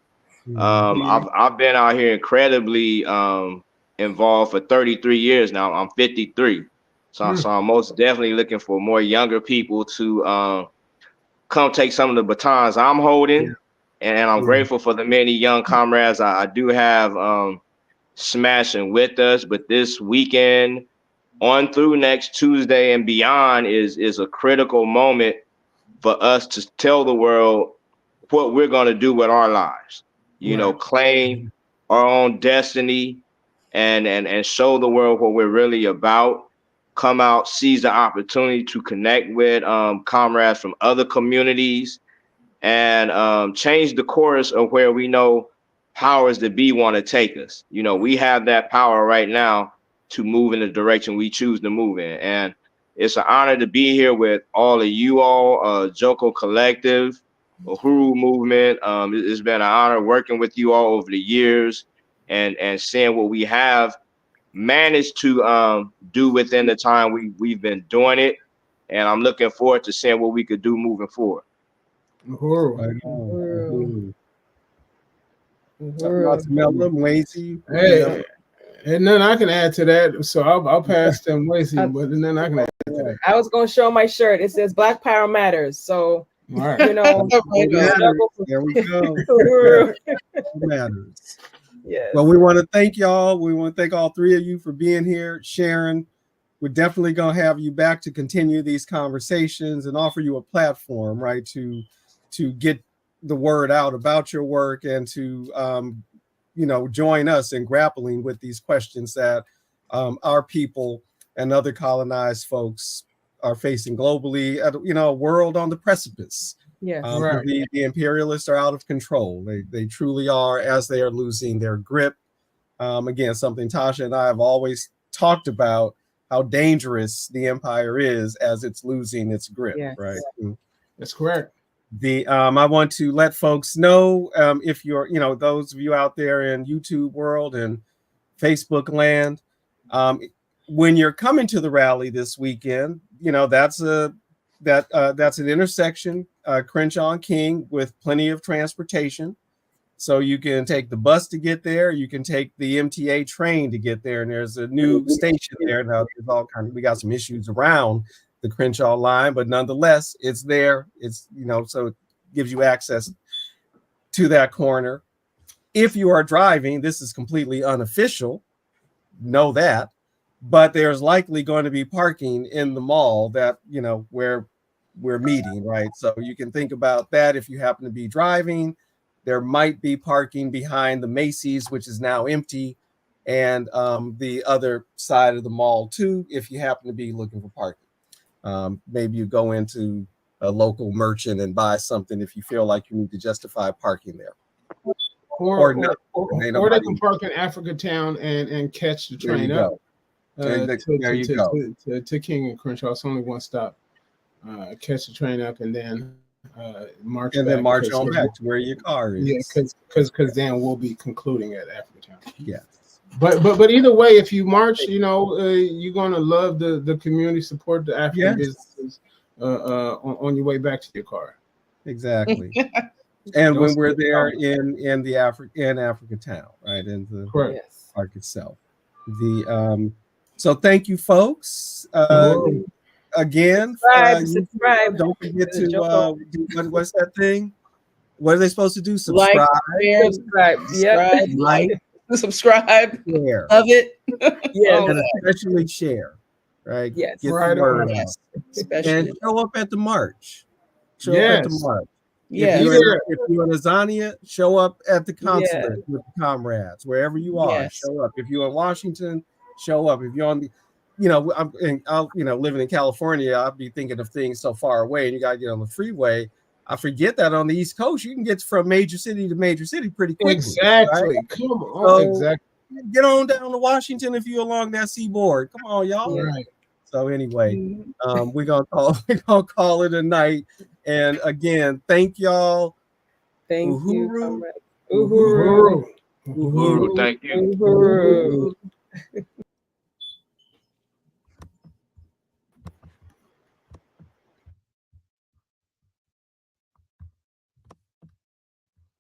Speaker 3: I've been out here incredibly involved for 33 years now. I'm 53. So I'm most definitely looking for more younger people to come take some of the batons I'm holding. And I'm grateful for the many young comrades I do have smashing with us. But this weekend on through next Tuesday and beyond is a critical moment for us to tell the world what we're going to do with our lives. Claim our own destiny and show the world what we're really about. Come out, seize the opportunity to connect with comrades from other communities, and change the course of where we know powers that be want to take us. We have that power right now to move in the direction we choose to move in. And it's an honor to be here with all of you all, Joko Collective, Uhuru Movement. It's been an honor working with you all over the years and seeing what we have managed to do within the time we've been doing it. And I'm looking forward to seeing what we could do moving forward.
Speaker 1: Matsemela, Mwezi.
Speaker 4: Hey, and then I can add to that. So I'll pass them Mwezi, but then I can add to that.
Speaker 5: I was going to show my shirt. It says Black Power Matters. So,
Speaker 1: There we go. It matters.
Speaker 5: Yes.
Speaker 1: Well, we want to thank y'all. We want to thank all three of you for being here, sharing. We're definitely going to have you back to continue these conversations and offer you a platform, right, to get the word out about your work and to, join us in grappling with these questions that our people and other colonized folks are facing globally. A world on the precipice.
Speaker 5: Yes.
Speaker 1: The imperialists are out of control. They truly are, as they are losing their grip. Again, something Tasha and I have always talked about, how dangerous the empire is as it's losing its grip, right?
Speaker 4: That's correct.
Speaker 1: I want to let folks know, if you're, those of you out there in YouTube world and Facebook land, when you're coming to the rally this weekend, that's an intersection, Crenshaw and King, with plenty of transportation. So you can take the bus to get there. You can take the MTA train to get there. And there's a new station there. Now, we got some issues around the Crenshaw line, but nonetheless, it's there. It's, so it gives you access to that corner. If you are driving, this is completely unofficial. Know that. But there's likely going to be parking in the mall that, where we're meeting, right? So you can think about that if you happen to be driving. There might be parking behind the Macy's, which is now empty, and the other side of the mall too, if you happen to be looking for parking. Maybe you go into a local merchant and buy something if you feel like you need to justify parking there.
Speaker 4: Or
Speaker 1: Ain't
Speaker 4: they
Speaker 1: nobody-
Speaker 4: can park in Africa Town and catch the
Speaker 1: There you
Speaker 4: train
Speaker 1: go.
Speaker 4: up
Speaker 1: There you go.
Speaker 4: to King and Crenshaw. It's only one stop. Catch the train up and then march
Speaker 1: And
Speaker 4: back,
Speaker 1: then march
Speaker 4: because-
Speaker 1: on back to where your car is.
Speaker 4: Yeah, because then we'll be concluding at Africa Town.
Speaker 1: Yes.
Speaker 4: But either way, if you march, you're gonna love the community, support the African businesses on your way back to your car.
Speaker 1: Exactly. And when
Speaker 4: Don't
Speaker 1: we're
Speaker 4: skip
Speaker 1: there
Speaker 4: out.
Speaker 1: in Africa Town, right, in the
Speaker 4: Correct.
Speaker 5: Yes.
Speaker 1: park itself. So thank you, folks. Again,
Speaker 5: Subscribe.
Speaker 1: don't forget to
Speaker 5: Joko.
Speaker 1: what's that thing? What are they supposed to do? Subscribe,
Speaker 2: Like, share,
Speaker 5: Subscribe. Yep.
Speaker 2: subscribe, like, subscribe,
Speaker 1: share,
Speaker 2: love it.
Speaker 5: Yes.
Speaker 1: and especially share. Right?
Speaker 5: Yes.
Speaker 1: Get
Speaker 4: Right
Speaker 1: the word
Speaker 4: on.
Speaker 1: out.
Speaker 2: Yes,
Speaker 1: And
Speaker 2: especially.
Speaker 1: show up at the march. Show up at the
Speaker 4: Yes.
Speaker 1: march.
Speaker 2: Yes.
Speaker 1: If you're in Azania, show up at the consulate with the comrades, wherever you are.
Speaker 2: Yes.
Speaker 1: Show up. If you're in Washington, show up. If you're on the, living in California, I'll be thinking of things so far away, and you got to get on the freeway. I forget that on the East Coast, you can get from major city to major city pretty quickly.
Speaker 4: Exactly.
Speaker 1: Right?
Speaker 4: Come on.
Speaker 1: So,
Speaker 4: Exactly.
Speaker 1: Get on down to Washington if you're along that seaboard. Come on, y'all.
Speaker 4: Right.
Speaker 1: So anyway,
Speaker 2: Mhm.
Speaker 1: we're gonna call it a night. And again, thank y'all.
Speaker 5: Thank you,
Speaker 1: Uhuru.
Speaker 5: comrade. Uhuru.
Speaker 4: Uhuru.
Speaker 3: Thank you.
Speaker 5: Uhuru.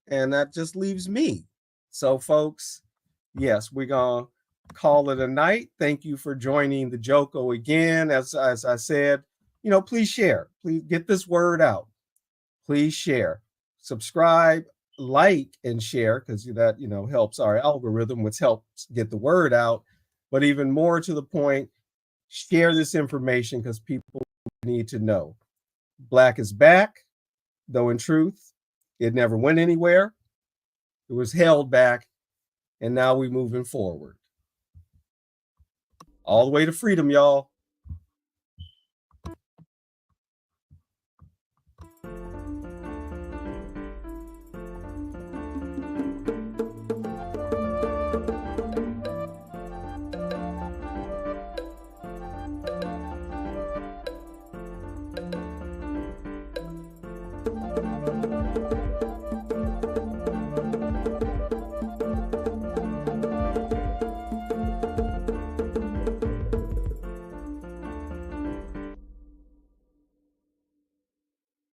Speaker 1: And that just leaves me. So, folks, yes, we're gonna call it a night. Thank you for joining the Joko again. As I said, please share. Please get this word out. Please share, subscribe, like, and share, because that helps our algorithm, which helps get the word out. But even more to the point, share this information because people need to know. Black is back, though in truth, it never went anywhere. It was held back, and now we're moving forward. All the way to freedom, y'all.